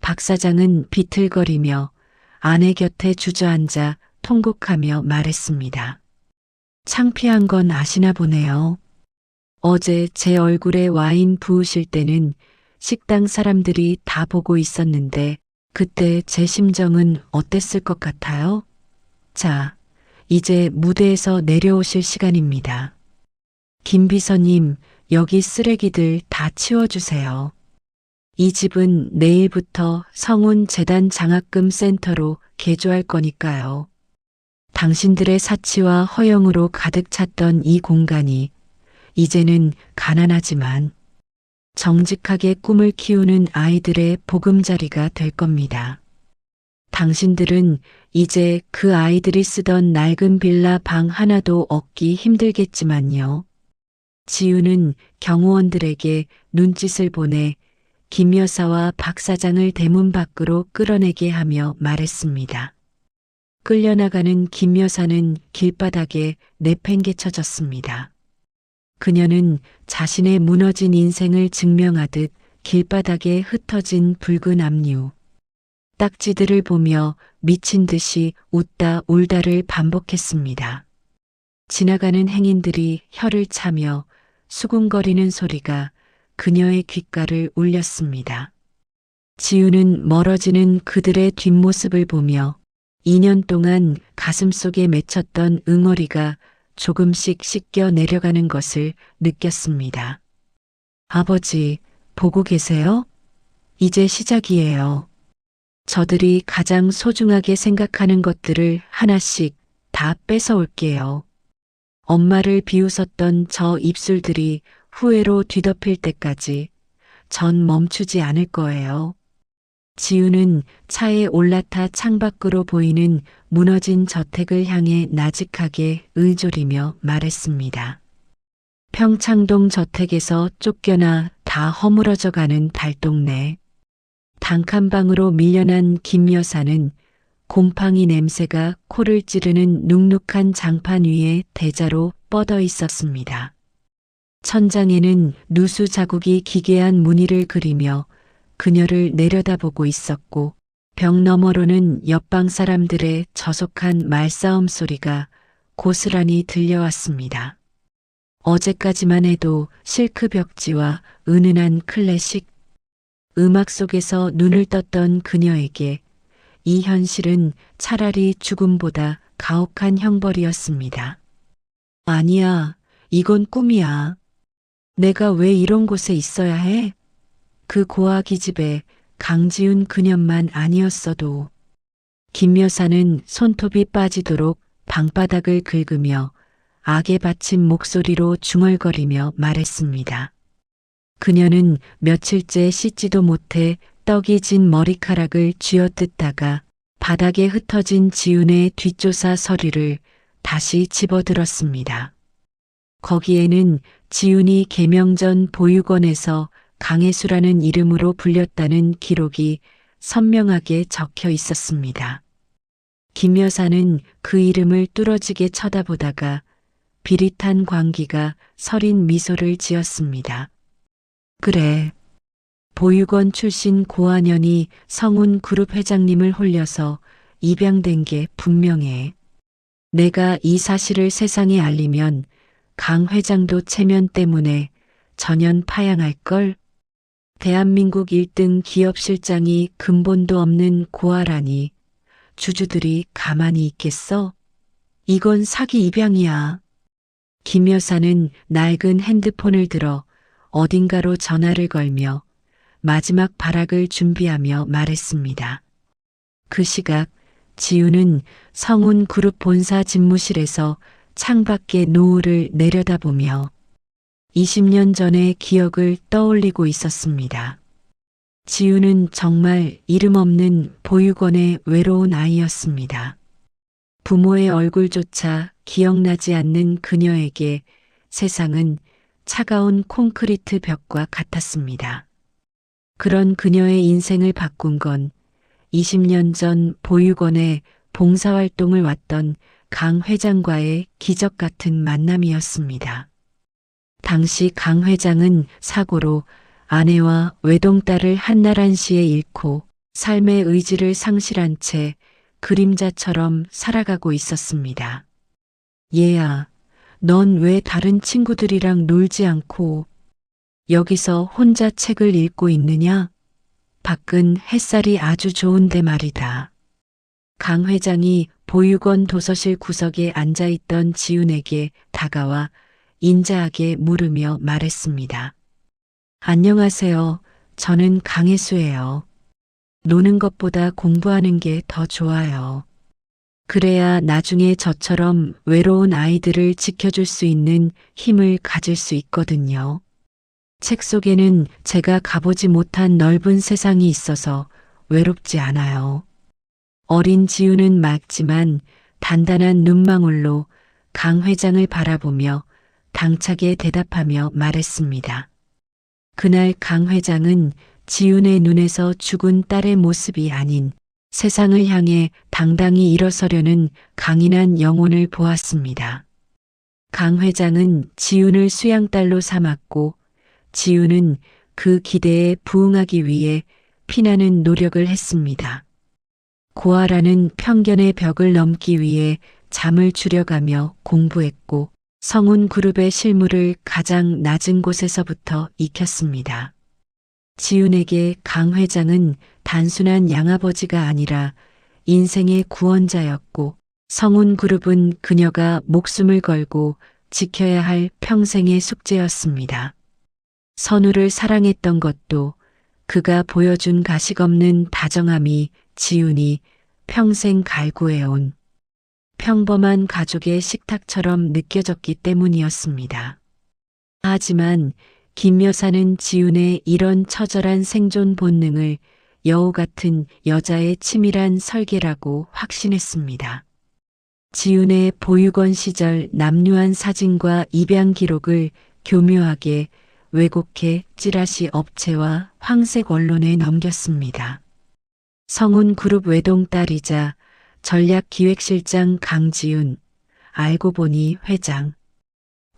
박 사장은 비틀거리며 아내 곁에 주저앉아 통곡하며 말했습니다. 창피한 건 아시나 보네요. 어제 제 얼굴에 와인 부으실 때는 식당 사람들이 다 보고 있었는데 그때 제 심정은 어땠을 것 같아요? 자, 이제 무대에서 내려오실 시간입니다. 김 비서님, 여기 쓰레기들 다 치워주세요. 이 집은 내일부터 성운 재단 장학금 센터로 개조할 거니까요. 당신들의 사치와 허영으로 가득 찼던 이 공간이 이제는 가난하지만 정직하게 꿈을 키우는 아이들의 보금자리가 될 겁니다. 당신들은 이제 그 아이들이 쓰던 낡은 빌라 방 하나도 얻기 힘들겠지만요. 지우는 경호원들에게 눈짓을 보내 김 여사와 박 사장을 대문 밖으로 끌어내게 하며 말했습니다. 끌려나가는 김 여사는 길바닥에 내팽개쳐졌습니다. 그녀는 자신의 무너진 인생을 증명하듯 길바닥에 흩어진 붉은 압류, 딱지들을 보며 미친 듯이 웃다 울다를 반복했습니다. 지나가는 행인들이 혀를 차며 수군거리는 소리가 그녀의 귓가를 울렸습니다. 지우는 멀어지는 그들의 뒷모습을 보며 2년 동안 가슴속에 맺혔던 응어리가 조금씩 씻겨 내려가는 것을 느꼈습니다. 아버지, 보고 계세요? 이제 시작이에요. 저들이 가장 소중하게 생각하는 것들을 하나씩 다 뺏어올게요. 엄마를 비웃었던 저 입술들이 후회로 뒤덮일 때까지 전 멈추지 않을 거예요. 지우는 차에 올라타 창밖으로 보이는 무너진 저택을 향해 나직하게 을조리며 말했습니다. 평창동 저택에서 쫓겨나 다 허물어져 가는 달동네. 단칸방으로 밀려난 김 여사는 곰팡이 냄새가 코를 찌르는 눅눅한 장판 위에 대자로 뻗어 있었습니다. 천장에는 누수 자국이 기괴한 무늬를 그리며 그녀를 내려다보고 있었고 벽 너머로는 옆방 사람들의 저속한 말싸움 소리가 고스란히 들려왔습니다. 어제까지만 해도 실크 벽지와 은은한 클래식 음악 속에서 눈을 떴던 그녀에게 이 현실은 차라리 죽음보다 가혹한 형벌이었습니다. 아니야, 이건 꿈이야. 내가 왜 이런 곳에 있어야 해? 그 고아 기집애 강지훈 그년만 아니었어도. 김 여사는 손톱이 빠지도록 방바닥을 긁으며 악에 받친 목소리로 중얼거리며 말했습니다. 그녀는 며칠째 씻지도 못해 떡이 진 머리카락을 쥐어뜯다가 바닥에 흩어진 지훈의 뒷조사 서류를 다시 집어들었습니다. 거기에는 지훈이 개명 전 보육원에서 강혜수라는 이름으로 불렸다는 기록이 선명하게 적혀 있었습니다. 김 여사는 그 이름을 뚫어지게 쳐다보다가 비릿한 광기가 서린 미소를 지었습니다. 그래. 보육원 출신 고아년이 성운 그룹 회장님을 홀려서 입양된 게 분명해. 내가 이 사실을 세상에 알리면 강 회장도 체면 때문에 전연 파양할걸? 대한민국 1등 기업 실장이 근본도 없는 고아라니 주주들이 가만히 있겠어? 이건 사기 입양이야. 김 여사는 낡은 핸드폰을 들어 어딘가로 전화를 걸며 마지막 발악을 준비하며 말했습니다. 그 시각 지훈은 성운 그룹 본사 집무실에서 창밖의 노을을 내려다보며 20년 전의 기억을 떠올리고 있었습니다. 지훈은 정말 이름 없는 보육원의 외로운 아이였습니다. 부모의 얼굴조차 기억나지 않는 그녀에게 세상은 차가운 콘크리트 벽과 같았습니다. 그런 그녀의 인생을 바꾼 건 20년 전 보육원에 봉사활동을 왔던 강 회장과의 기적 같은 만남이었습니다. 당시 강 회장은 사고로 아내와 외동딸을 한나란시에 잃고 삶의 의지를 상실한 채 그림자처럼 살아가고 있었습니다. 얘야, 넌 왜 다른 친구들이랑 놀지 않고 여기서 혼자 책을 읽고 있느냐? 밖은 햇살이 아주 좋은데 말이다. 강 회장이 보육원 도서실 구석에 앉아있던 지훈에게 다가와 인자하게 물으며 말했습니다. 안녕하세요. 저는 강혜수예요. 노는 것보다 공부하는 게 더 좋아요. 그래야 나중에 저처럼 외로운 아이들을 지켜줄 수 있는 힘을 가질 수 있거든요. 책 속에는 제가 가보지 못한 넓은 세상이 있어서 외롭지 않아요. 어린 지훈은 맑지만 단단한 눈망울로 강 회장을 바라보며 당차게 대답하며 말했습니다. 그날 강 회장은 지훈의 눈에서 죽은 딸의 모습이 아닌 세상을 향해 당당히 일어서려는 강인한 영혼을 보았습니다. 강 회장은 지훈을 수양딸로 삼았고 지훈은 그 기대에 부응하기 위해 피나는 노력을 했습니다. 고아라는 편견의 벽을 넘기 위해 잠을 줄여가며 공부했고 성운 그룹의 실무를 가장 낮은 곳에서부터 익혔습니다. 지훈에게 강 회장은 단순한 양아버지가 아니라 인생의 구원자였고 성운 그룹은 그녀가 목숨을 걸고 지켜야 할 평생의 숙제였습니다. 선우를 사랑했던 것도 그가 보여준 가식 없는 다정함이 지훈이 평생 갈구해온 평범한 가족의 식탁처럼 느껴졌기 때문이었습니다. 하지만 김 여사는 지훈의 이런 처절한 생존 본능을 여우 같은 여자의 치밀한 설계라고 확신했습니다. 지훈의 보육원 시절 남루한 사진과 입양 기록을 교묘하게 왜곡해 찌라시 업체와 황색 언론에 넘겼습니다. 성운그룹 외동딸이자 전략기획실장 강지윤, 알고 보니 회장.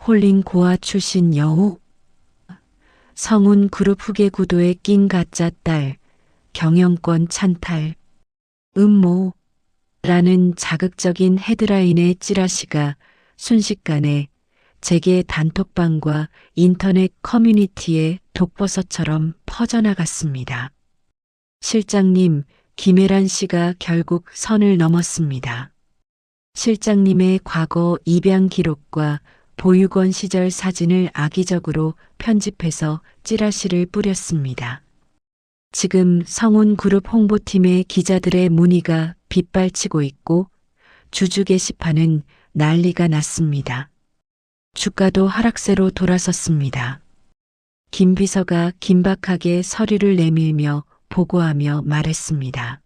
홀린 고아 출신 여우. 성운그룹 후계 구도에 낀 가짜 딸, 경영권 찬탈. 음모. 라는 자극적인 헤드라인의 찌라시가 순식간에 재계 단톡방과 인터넷 커뮤니티에 독버섯처럼 퍼져나갔습니다. 실장님, 김혜란 씨가 결국 선을 넘었습니다. 실장님의 과거 입양 기록과 보육원 시절 사진을 악의적으로 편집해서 찌라시를 뿌렸습니다. 지금 성운그룹 홍보팀의 기자들의 문의가 빗발치고 있고 주주 게시판은 난리가 났습니다. 주가도 하락세로 돌아섰습니다. 김 비서가 긴박하게 서류를 내밀며 보고하며 말했습니다.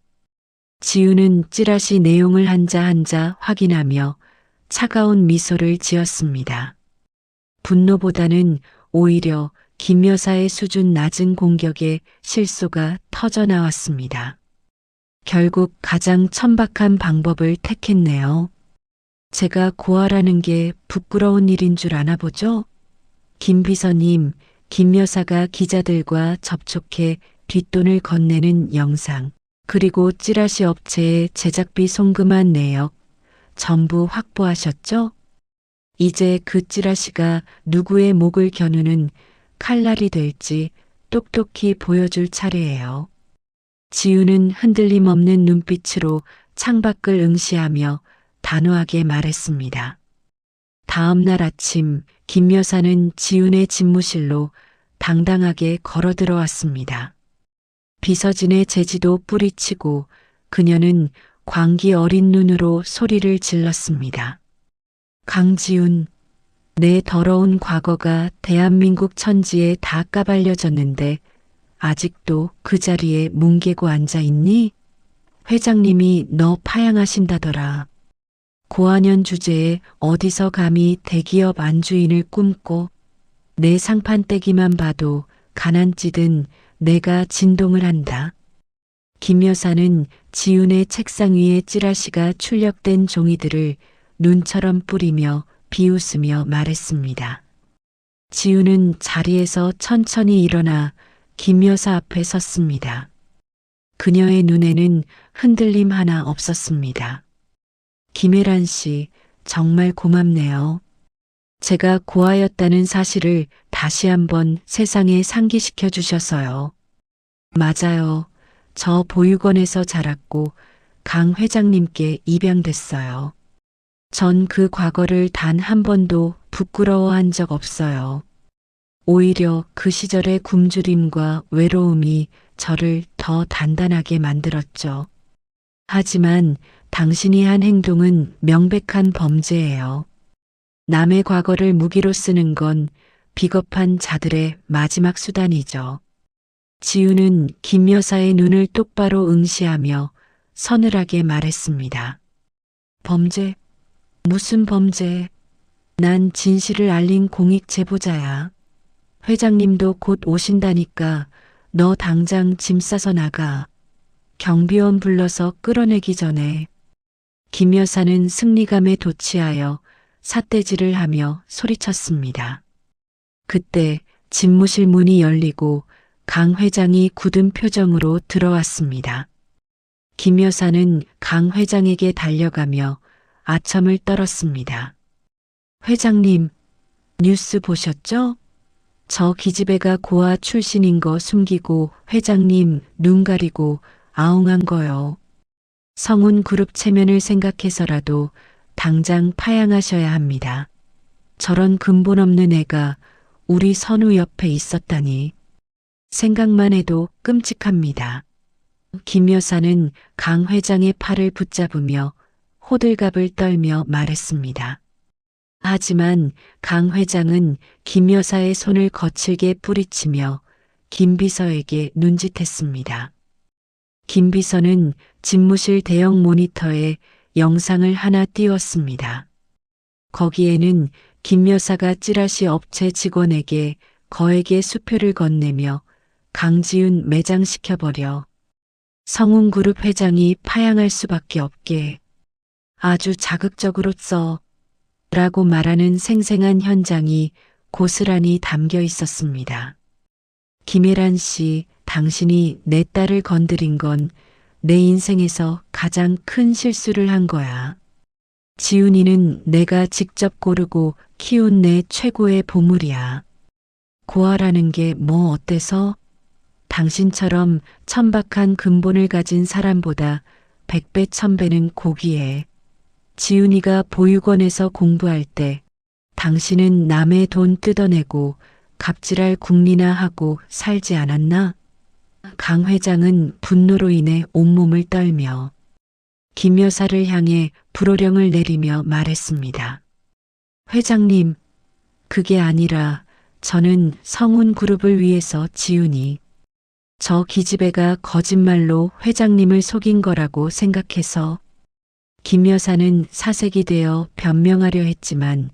지우는 찌라시 내용을 한자 한자 확인하며 차가운 미소를 지었습니다. 분노보다는 오히려 김 여사의 수준 낮은 공격에 실소가 터져나왔습니다. 결국 가장 천박한 방법을 택했네요. 제가 고아라는 게 부끄러운 일인 줄 아나 보죠? 김 비서님, 김 여사가 기자들과 접촉해 뒷돈을 건네는 영상, 그리고 찌라시 업체에 제작비 송금한 내역, 전부 확보하셨죠? 이제 그 찌라시가 누구의 목을 겨누는 칼날이 될지 똑똑히 보여줄 차례예요. 지우는 흔들림 없는 눈빛으로 창밖을 응시하며 단호하게 말했습니다. 다음 날 아침 김 여사는 지훈의 집무실로 당당하게 걸어 들어왔습니다. 비서진의 제지도 뿌리치고 그녀는 광기 어린 눈으로 소리를 질렀습니다. 강지훈, 내 더러운 과거가 대한민국 천지에 다 까발려졌는데 아직도 그 자리에 뭉개고 앉아 있니? 회장님이 너 파양하신다더라. 고한연 주제에 어디서 감히 대기업 안주인을 꿈꿔. 내 상판 떼기만 봐도 가난찌든 내가 진동을 한다. 김 여사는 지훈의 책상 위에 찌라시가 출력된 종이들을 눈처럼 뿌리며 비웃으며 말했습니다. 지훈은 자리에서 천천히 일어나 김 여사 앞에 섰습니다. 그녀의 눈에는 흔들림 하나 없었습니다. 김혜란 씨, 정말 고맙네요. 제가 고아였다는 사실을 다시 한번 세상에 상기시켜 주셔서요. 맞아요. 저 보육원에서 자랐고 강 회장님께 입양됐어요. 전 그 과거를 단 한 번도 부끄러워한 적 없어요. 오히려 그 시절의 굶주림과 외로움이 저를 더 단단하게 만들었죠. 하지만 당신이 한 행동은 명백한 범죄예요. 남의 과거를 무기로 쓰는 건 비겁한 자들의 마지막 수단이죠. 지우는 김 여사의 눈을 똑바로 응시하며 서늘하게 말했습니다. 범죄? 무슨 범죄? 난 진실을 알린 공익 제보자야. 회장님도 곧 오신다니까 너 당장 짐 싸서 나가. 경비원 불러서 끌어내기 전에. 김 여사는 승리감에 도취하여 삿대질을 하며 소리쳤습니다. 그때 집무실 문이 열리고 강 회장이 굳은 표정으로 들어왔습니다. 김 여사는 강 회장에게 달려가며 아첨을 떨었습니다. 회장님, 뉴스 보셨죠? 저 기집애가 고아 출신인 거 숨기고 회장님 눈 가리고 아웅한 거요. 성운그룹 체면을 생각해서라도 당장 파양하셔야 합니다. 저런 근본 없는 애가 우리 선우 옆에 있었다니. 생각만 해도 끔찍합니다. 김 여사는 강 회장의 팔을 붙잡으며 호들갑을 떨며 말했습니다. 하지만 강 회장은 김 여사의 손을 거칠게 뿌리치며 김 비서에게 눈짓했습니다. 김 비서는 집무실 대형 모니터에 영상을 하나 띄웠습니다. 거기에는 김 여사가 찌라시 업체 직원에게 거액의 수표를 건네며 강지윤 매장시켜버려 성운그룹 회장이 파양할 수밖에 없게 아주 자극적으로 써 라고 말하는 생생한 현장이 고스란히 담겨 있었습니다. 김혜란 씨, 당신이 내 딸을 건드린 건 내 인생에서 가장 큰 실수를 한 거야. 지훈이는 내가 직접 고르고 키운 내 최고의 보물이야. 고아라는 게 뭐 어때서? 당신처럼 천박한 근본을 가진 사람보다 100배 1000배는 고귀해. 지훈이가 보육원에서 공부할 때 당신은 남의 돈 뜯어내고 갑질할 궁리나 하고 살지 않았나? 강 회장은 분노로 인해 온몸을 떨며 김 여사를 향해 불호령을 내리며 말했습니다. 회장님, 그게 아니라 저는 성운그룹을 위해서 지훈이 저 기집애가 거짓말로 회장님을 속인 거라고 생각해서 김 여사는 사색이 되어 변명하려 했지만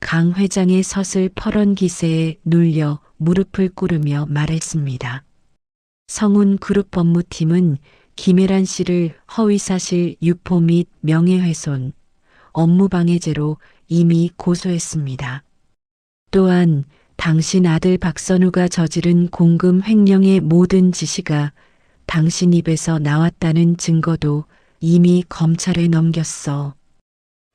강 회장의 서슬 퍼런 기세에 눌려 무릎을 꿇으며 말했습니다. 성운그룹 법무팀은 김혜란 씨를 허위사실 유포 및 명예훼손, 업무방해죄로 이미 고소했습니다. 또한 당신 아들 박선우가 저지른 공금 횡령의 모든 지시가 당신 입에서 나왔다는 증거도 이미 검찰에 넘겼어.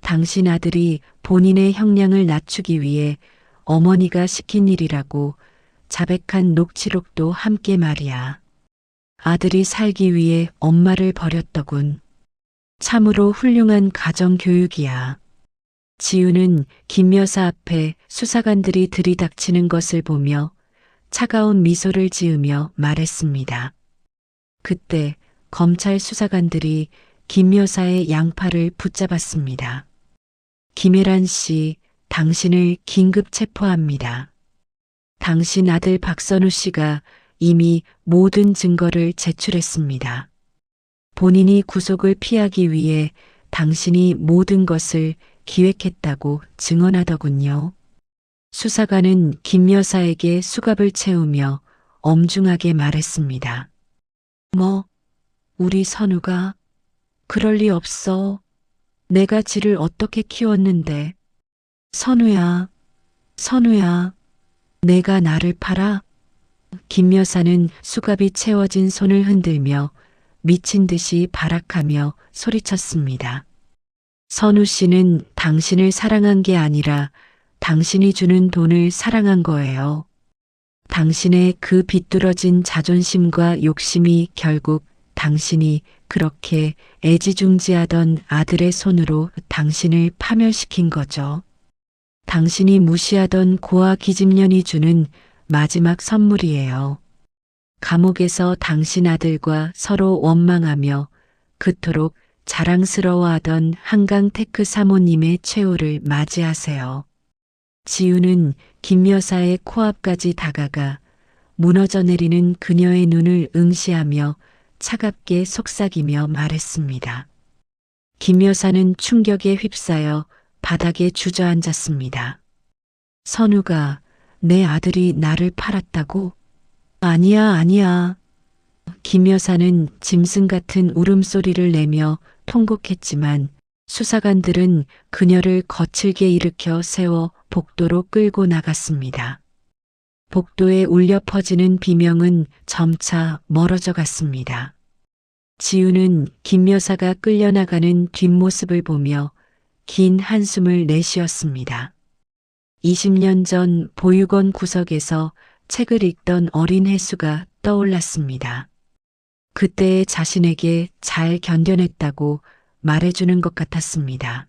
당신 아들이 본인의 형량을 낮추기 위해 어머니가 시킨 일이라고 자백한 녹취록도 함께 말이야. 아들이 살기 위해 엄마를 버렸더군. 참으로 훌륭한 가정교육이야. 지우는 김 여사 앞에 수사관들이 들이닥치는 것을 보며 차가운 미소를 지으며 말했습니다. 그때 검찰 수사관들이 김 여사의 양팔을 붙잡았습니다. 김혜란 씨, 당신을 긴급 체포합니다. 당신 아들 박선우 씨가 이미 모든 증거를 제출했습니다. 본인이 구속을 피하기 위해 당신이 모든 것을 기획했다고 증언하더군요. 수사관은 김 여사에게 수갑을 채우며 엄중하게 말했습니다. 뭐, 우리 선우가? 그럴 리 없어. 내가 지를 어떻게 키웠는데. 선우야, 선우야, 내가 나를 팔아? 김 여사는 수갑이 채워진 손을 흔들며 미친 듯이 발악하며 소리쳤습니다. 선우 씨는 당신을 사랑한 게 아니라 당신이 주는 돈을 사랑한 거예요. 당신의 그 비뚤어진 자존심과 욕심이 결국 당신이 그렇게 애지중지하던 아들의 손으로 당신을 파멸시킨 거죠. 당신이 무시하던 고아 기집년이 주는 마지막 선물이에요. 감옥에서 당신 아들과 서로 원망하며 그토록 자랑스러워하던 한강 테크 사모님의 최후를 맞이하세요. 지우는 김 여사의 코앞까지 다가가 무너져 내리는 그녀의 눈을 응시하며 차갑게 속삭이며 말했습니다. 김 여사는 충격에 휩싸여 바닥에 주저앉았습니다. 선우가 내 아들이 나를 팔았다고? 아니야, 아니야. 김 여사는 짐승 같은 울음소리를 내며 통곡했지만 수사관들은 그녀를 거칠게 일으켜 세워 복도로 끌고 나갔습니다. 복도에 울려 퍼지는 비명은 점차 멀어져 갔습니다. 지우는 김 여사가 끌려나가는 뒷모습을 보며 긴 한숨을 내쉬었습니다. 20년 전 보육원 구석에서 책을 읽던 어린 혜수가 떠올랐습니다. 그때의 자신에게 잘 견뎌냈다고 말해주는 것 같았습니다.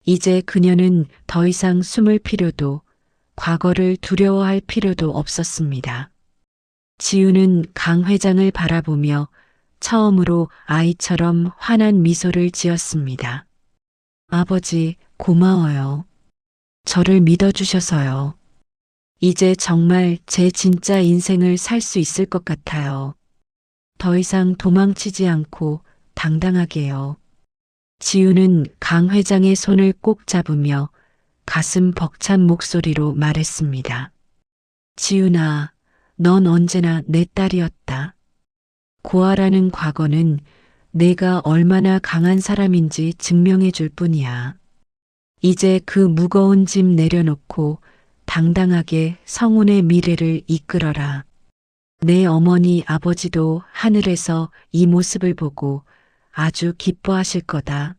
이제 그녀는 더 이상 숨을 필요도 과거를 두려워할 필요도 없었습니다. 지우는 강 회장을 바라보며 처음으로 아이처럼 환한 미소를 지었습니다. 아버지, 고마워요. 저를 믿어주셔서요. 이제 정말 제 진짜 인생을 살 수 있을 것 같아요. 더 이상 도망치지 않고 당당하게요. 지우는 강 회장의 손을 꼭 잡으며 가슴 벅찬 목소리로 말했습니다. 지윤아, 넌 언제나 내 딸이었다. 고아라는 과거는 내가 얼마나 강한 사람인지 증명해 줄 뿐이야. 이제 그 무거운 짐 내려놓고 당당하게 성운의 미래를 이끌어라. 내 어머니 아버지도 하늘에서 이 모습을 보고 아주 기뻐하실 거다.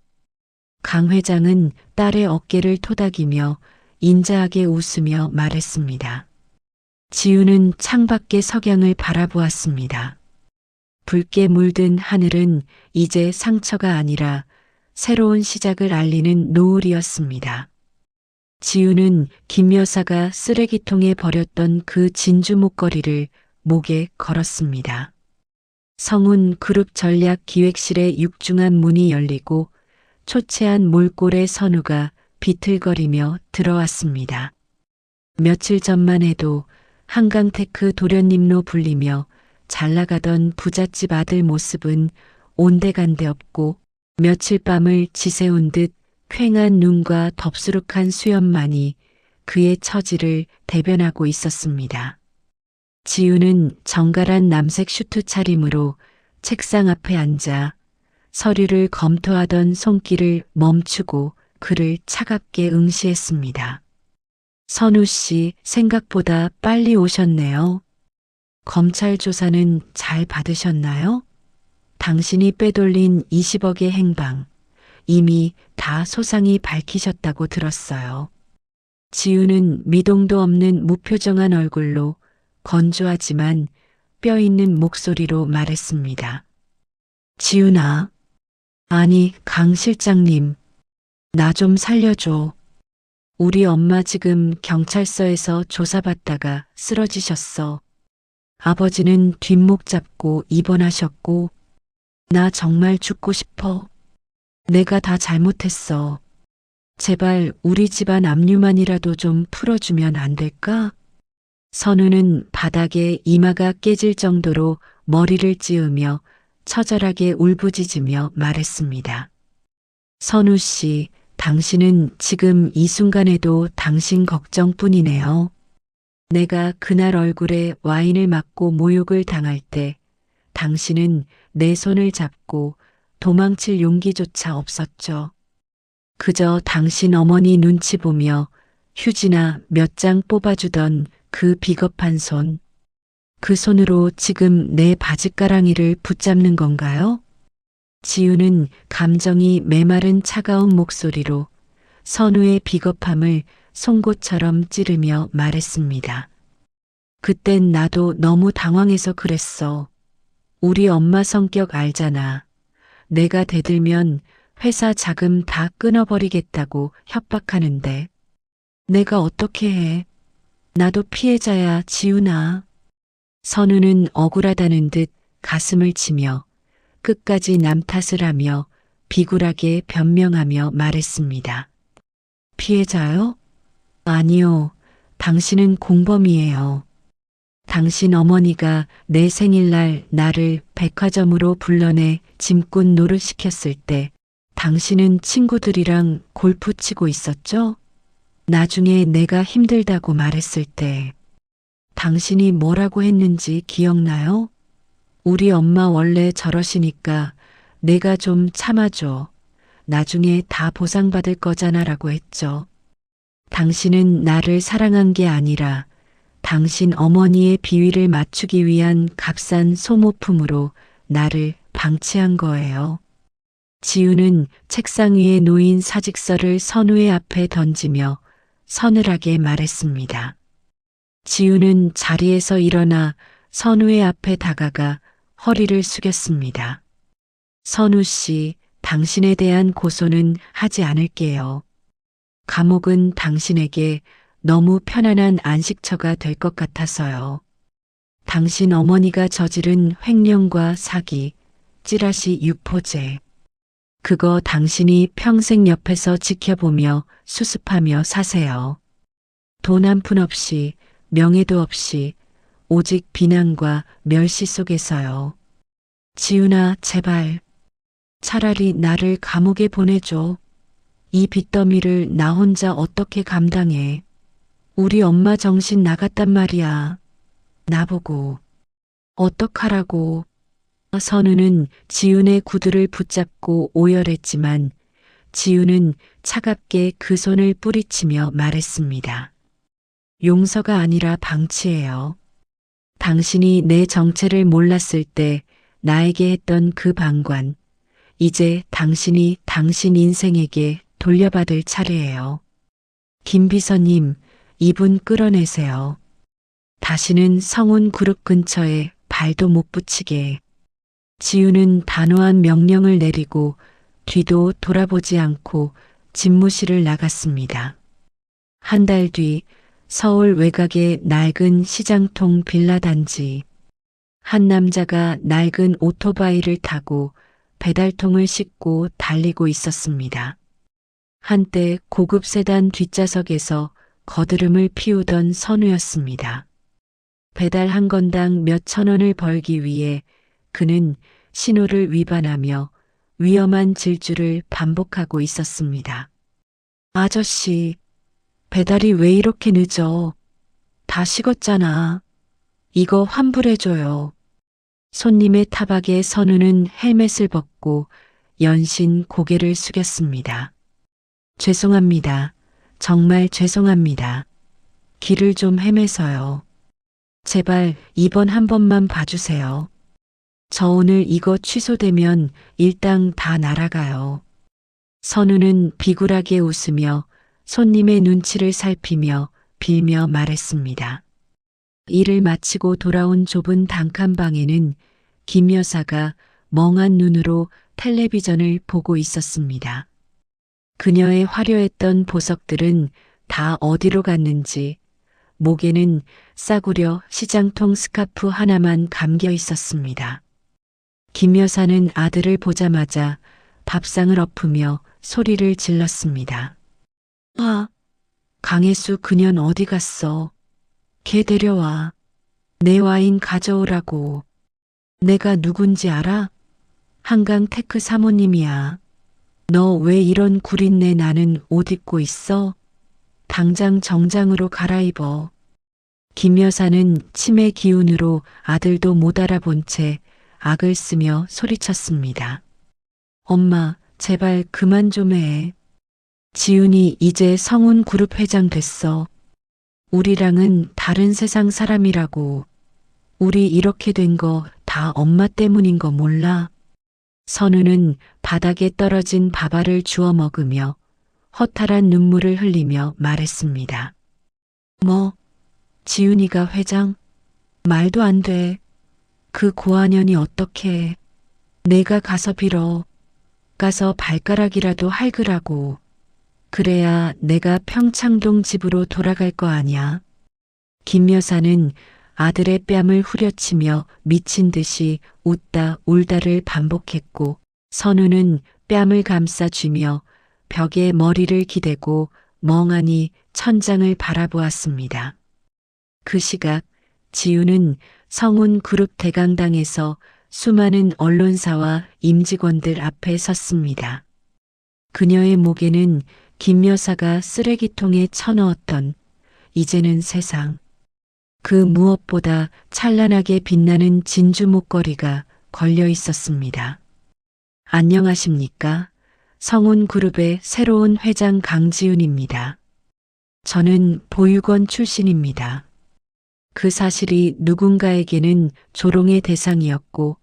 강 회장은 딸의 어깨를 토닥이며 인자하게 웃으며 말했습니다. 지우는 창밖의 석양을 바라보았습니다. 붉게 물든 하늘은 이제 상처가 아니라 새로운 시작을 알리는 노을이었습니다. 지우는 김 여사가 쓰레기통에 버렸던 그 진주 목걸이를 목에 걸었습니다. 성운 그룹 전략 기획실의 육중한 문이 열리고 초췌한 몰골의 선우가 비틀거리며 들어왔습니다. 며칠 전만 해도 한강테크 도련님로 불리며 잘 나가던 부잣집 아들 모습은 온데간데 없고 며칠 밤을 지새운 듯 퀭한 눈과 덥수룩한 수염만이 그의 처지를 대변하고 있었습니다. 지우는 정갈한 남색 슈트 차림으로 책상 앞에 앉아 서류를 검토하던 손길을 멈추고 그를 차갑게 응시했습니다. 선우 씨, 생각보다 빨리 오셨네요. 검찰 조사는 잘 받으셨나요? 당신이 빼돌린 20억의 행방, 이미 다 소상히 밝히셨다고 들었어요. 지우는 미동도 없는 무표정한 얼굴로 건조하지만 뼈 있는 목소리로 말했습니다. 지우나, 아니 강 실장님, 나 좀 살려줘. 우리 엄마 지금 경찰서에서 조사받다가 쓰러지셨어. 아버지는 뒷목 잡고 입원하셨고, 나 정말 죽고 싶어. 내가 다 잘못했어. 제발 우리 집안 압류만이라도 좀 풀어주면 안 될까? 선우는 바닥에 이마가 깨질 정도로 머리를 찌우며 처절하게 울부짖으며 말했습니다. 선우 씨, 당신은 지금 이 순간에도 당신 걱정뿐이네요. 내가 그날 얼굴에 와인을 맞고 모욕을 당할 때 당신은 내 손을 잡고 도망칠 용기조차 없었죠. 그저 당신 어머니 눈치 보며 휴지나 몇 장 뽑아주던 그 비겁한 손. 그 손으로 지금 내 바짓가랑이를 붙잡는 건가요? 지우는 감정이 메마른 차가운 목소리로 선우의 비겁함을 송곳처럼 찌르며 말했습니다. 그땐 나도 너무 당황해서 그랬어. 우리 엄마 성격 알잖아. 내가 대들면 회사 자금 다 끊어버리겠다고 협박하는데 내가 어떻게 해? 나도 피해자야, 지우나. 선우는 억울하다는 듯 가슴을 치며 끝까지 남 탓을 하며 비굴하게 변명하며 말했습니다. 피해자요? 아니요. 당신은 공범이에요. 당신 어머니가 내 생일날 나를 백화점으로 불러내 짐꾼 노릇시켰을 때 당신은 친구들이랑 골프 치고 있었죠? 나중에 내가 힘들다고 말했을 때 당신이 뭐라고 했는지 기억나요? 우리 엄마 원래 저러시니까 내가 좀 참아줘. 나중에 다 보상받을 거잖아라고 했죠. 당신은 나를 사랑한 게 아니라 당신 어머니의 비위를 맞추기 위한 값싼 소모품으로 나를 방치한 거예요. 지우는 책상 위에 놓인 사직서를 선우의 앞에 던지며 서늘하게 말했습니다. 지우는 자리에서 일어나 선우의 앞에 다가가 허리를 숙였습니다. 선우 씨, 당신에 대한 고소는 하지 않을게요. 감옥은 당신에게 너무 편안한 안식처가 될 것 같아서요. 당신 어머니가 저지른 횡령과 사기, 찌라시 유포죄. 그거 당신이 평생 옆에서 지켜보며 수습하며 사세요. 돈 한 푼 없이, 명예도 없이, 오직 비난과 멸시 속에서요. 지훈아, 제발. 차라리 나를 감옥에 보내줘. 이 빚더미를 나 혼자 어떻게 감당해. 우리 엄마 정신 나갔단 말이야. 나보고. 어떡하라고. 선우는 지훈의 구두를 붙잡고 오열했지만 지훈은 차갑게 그 손을 뿌리치며 말했습니다. 용서가 아니라 방치예요. 당신이 내 정체를 몰랐을 때 나에게 했던 그 방관, 이제 당신이 당신 인생에게 돌려받을 차례예요. 김 비서님, 이분 끌어내세요. 다시는 성운 그룹 근처에 발도 못 붙이게. 지우는 단호한 명령을 내리고 뒤도 돌아보지 않고 집무실을 나갔습니다. 한 달 뒤 서울 외곽의 낡은 시장통 빌라 단지. 한 남자가 낡은 오토바이를 타고 배달통을 싣고 달리고 있었습니다. 한때 고급 세단 뒷좌석에서 거드름을 피우던 선우였습니다. 배달 한 건당 몇 천 원을 벌기 위해 그는 신호를 위반하며 위험한 질주를 반복하고 있었습니다. 아저씨, 배달이 왜 이렇게 늦어? 다 식었잖아. 이거 환불해줘요. 손님의 타박에 선우는 헬멧을 벗고 연신 고개를 숙였습니다. 죄송합니다. 정말 죄송합니다. 길을 좀 헤매서요. 제발 이번 한 번만 봐주세요. 저 오늘 이거 취소되면 일당 다 날아가요. 선우는 비굴하게 웃으며 손님의 눈치를 살피며 빌며 말했습니다. 일을 마치고 돌아온 좁은 단칸방에는 김 여사가 멍한 눈으로 텔레비전을 보고 있었습니다. 그녀의 화려했던 보석들은 다 어디로 갔는지 목에는 싸구려 시장통 스카프 하나만 감겨 있었습니다. 김 여사는 아들을 보자마자 밥상을 엎으며 소리를 질렀습니다. 아, 강혜수 그년 어디 갔어? 걔 데려와. 내 와인 가져오라고. 내가 누군지 알아? 한강 테크 사모님이야. 너 왜 이런 구린내 나는 옷 입고 있어? 당장 정장으로 갈아입어. 김 여사는 치매 기운으로 아들도 못 알아본 채 악을 쓰며 소리쳤습니다. 엄마, 제발 그만 좀 해. 지훈이 이제 성운 그룹 회장 됐어. 우리랑은 다른 세상 사람이라고. 우리 이렇게 된 거 다 엄마 때문인 거 몰라? 선우는 바닥에 떨어진 밥알을 주워 먹으며 허탈한 눈물을 흘리며 말했습니다. 뭐? 지훈이가 회장? 말도 안 돼. 그 고아년이 어떻게 해. 내가 가서 빌어. 가서 발가락이라도 할그라고. 그래야 내가 평창동 집으로 돌아갈 거 아냐. 김 여사는 아들의 뺨을 후려치며 미친 듯이 웃다 울다를 반복했고 선우는 뺨을 감싸쥐며 벽에 머리를 기대고 멍하니 천장을 바라보았습니다. 그 시각 지우는 성운 그룹 대강당에서 수많은 언론사와 임직원들 앞에 섰습니다. 그녀의 목에는 김 여사가 쓰레기통에 쳐넣었던 이제는 세상. 그 무엇보다 찬란하게 빛나는 진주 목걸이가 걸려 있었습니다. 안녕하십니까? 성운 그룹의 새로운 회장 강지훈입니다. 저는 보육원 출신입니다. 그 사실이 누군가에게는 조롱의 대상이었고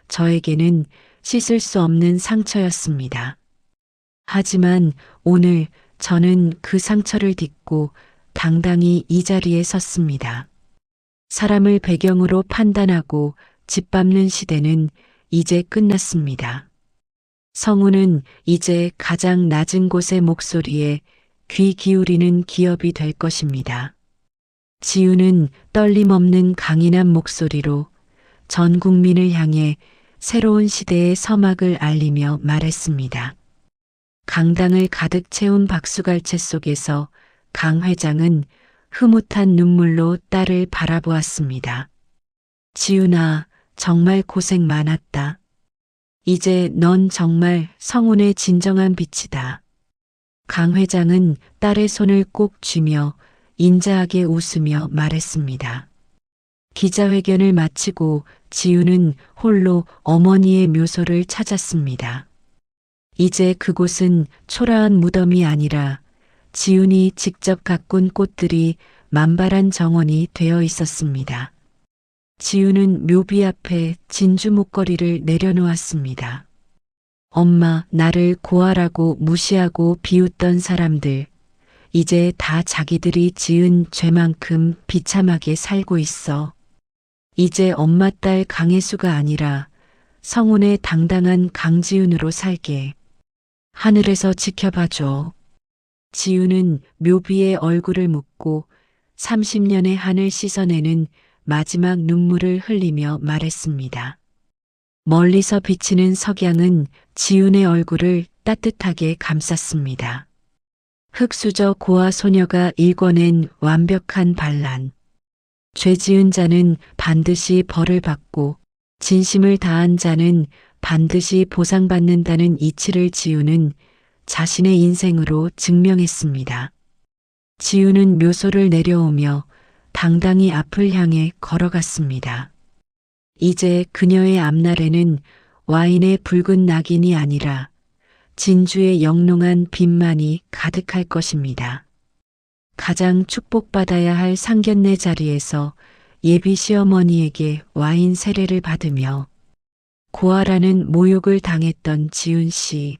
저에게는 씻을 수 없는 상처였습니다. 하지만 오늘 저는 그 상처를 딛고 당당히 이 자리에 섰습니다. 사람을 배경으로 판단하고 짓밟는 시대는 이제 끝났습니다. 성우는 이제 가장 낮은 곳의 목소리에 귀 기울이는 기업이 될 것입니다. 지우는 떨림 없는 강인한 목소리로 전 국민을 향해 새로운 시대의 서막을 알리며 말했습니다. 강당을 가득 채운 박수갈채 속에서 강 회장은 흐뭇한 눈물로 딸을 바라보았습니다. 지훈아, 정말 고생 많았다. 이제 넌 정말 성운의 진정한 빛이다. 강 회장은 딸의 손을 꼭 쥐며 인자하게 웃으며 말했습니다. 기자회견을 마치고 지우는 홀로 어머니의 묘소를 찾았습니다. 이제 그곳은 초라한 무덤이 아니라 지훈이 직접 가꾼 꽃들이 만발한 정원이 되어 있었습니다. 지훈은 묘비 앞에 진주 목걸이를 내려놓았습니다. 엄마, 나를 고아라고 무시하고 비웃던 사람들, 이제 다 자기들이 지은 죄만큼 비참하게 살고 있어. 이제 엄마 딸 강혜수가 아니라 성운의 당당한 강지훈으로 살게. 하늘에서 지켜봐줘. 지훈은 묘비의 얼굴을 묻고 30년의 한을 씻어내는 마지막 눈물을 흘리며 말했습니다. 멀리서 비치는 석양은 지훈의 얼굴을 따뜻하게 감쌌습니다. 흙수저 고아 소녀가 일궈낸 완벽한 반란. 죄 지은 자는 반드시 벌을 받고 진심을 다한 자는 반드시 보상받는다는 이치를 지훈은 자신의 인생으로 증명했습니다. 지훈은 묘소를 내려오며 당당히 앞을 향해 걸어갔습니다. 이제 그녀의 앞날에는 와인의 붉은 낙인이 아니라 진주의 영롱한 빛만이 가득할 것입니다. 가장 축복받아야 할 상견례 자리에서 예비 시어머니에게 와인 세례를 받으며 고아라는 모욕을 당했던 지훈 씨.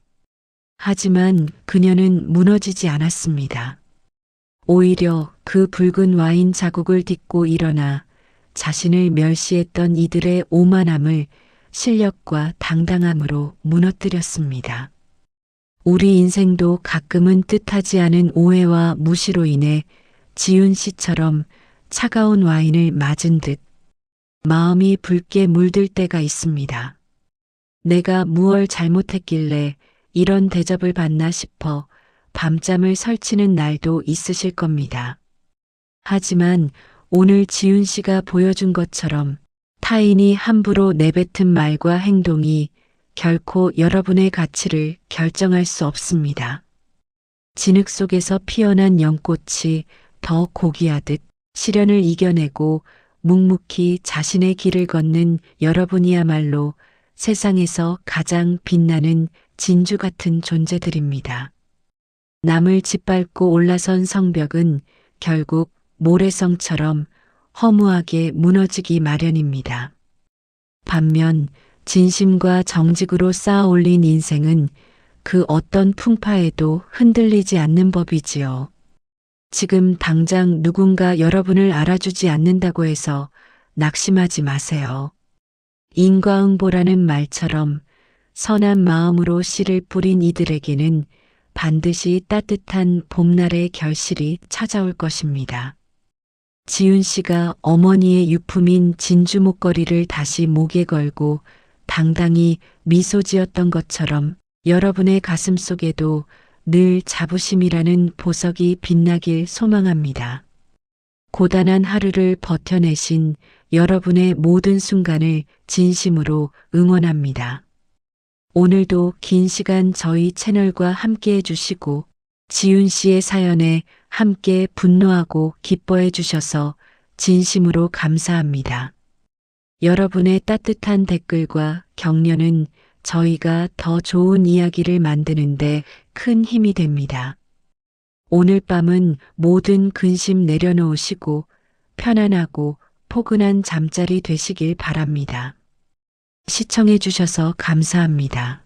하지만 그녀는 무너지지 않았습니다. 오히려 그 붉은 와인 자국을 딛고 일어나 자신을 멸시했던 이들의 오만함을 실력과 당당함으로 무너뜨렸습니다. 우리 인생도 가끔은 뜻하지 않은 오해와 무시로 인해 지훈 씨처럼 차가운 와인을 맞은 듯 마음이 붉게 물들 때가 있습니다. 내가 무얼 잘못했길래 이런 대접을 받나 싶어 밤잠을 설치는 날도 있으실 겁니다. 하지만 오늘 지훈 씨가 보여준 것처럼 타인이 함부로 내뱉은 말과 행동이 결코 여러분의 가치를 결정할 수 없습니다. 진흙 속에서 피어난 연꽃이 더 고귀하듯 시련을 이겨내고 묵묵히 자신의 길을 걷는 여러분이야말로 세상에서 가장 빛나는 진주 같은 존재들입니다. 남을 짓밟고 올라선 성벽은 결국 모래성처럼 허무하게 무너지기 마련입니다. 반면 진심과 정직으로 쌓아 올린 인생은 그 어떤 풍파에도 흔들리지 않는 법이지요. 지금 당장 누군가 여러분을 알아주지 않는다고 해서 낙심하지 마세요. 인과응보라는 말처럼 선한 마음으로 씨를 뿌린 이들에게는 반드시 따뜻한 봄날의 결실이 찾아올 것입니다. 지훈 씨가 어머니의 유품인 진주 목걸이를 다시 목에 걸고 당당히 미소 지었던 것처럼 여러분의 가슴 속에도 늘 자부심이라는 보석이 빛나길 소망합니다. 고단한 하루를 버텨내신 여러분의 모든 순간을 진심으로 응원합니다. 오늘도 긴 시간 저희 채널과 함께 해주시고 지훈 씨의 사연에 함께 분노하고 기뻐해 주셔서 진심으로 감사합니다. 여러분의 따뜻한 댓글과 격려는 저희가 더 좋은 이야기를 만드는데 큰 힘이 됩니다. 오늘 밤은 모든 근심 내려놓으시고 편안하고 포근한 잠자리 되시길 바랍니다. 시청해 주셔서 감사합니다.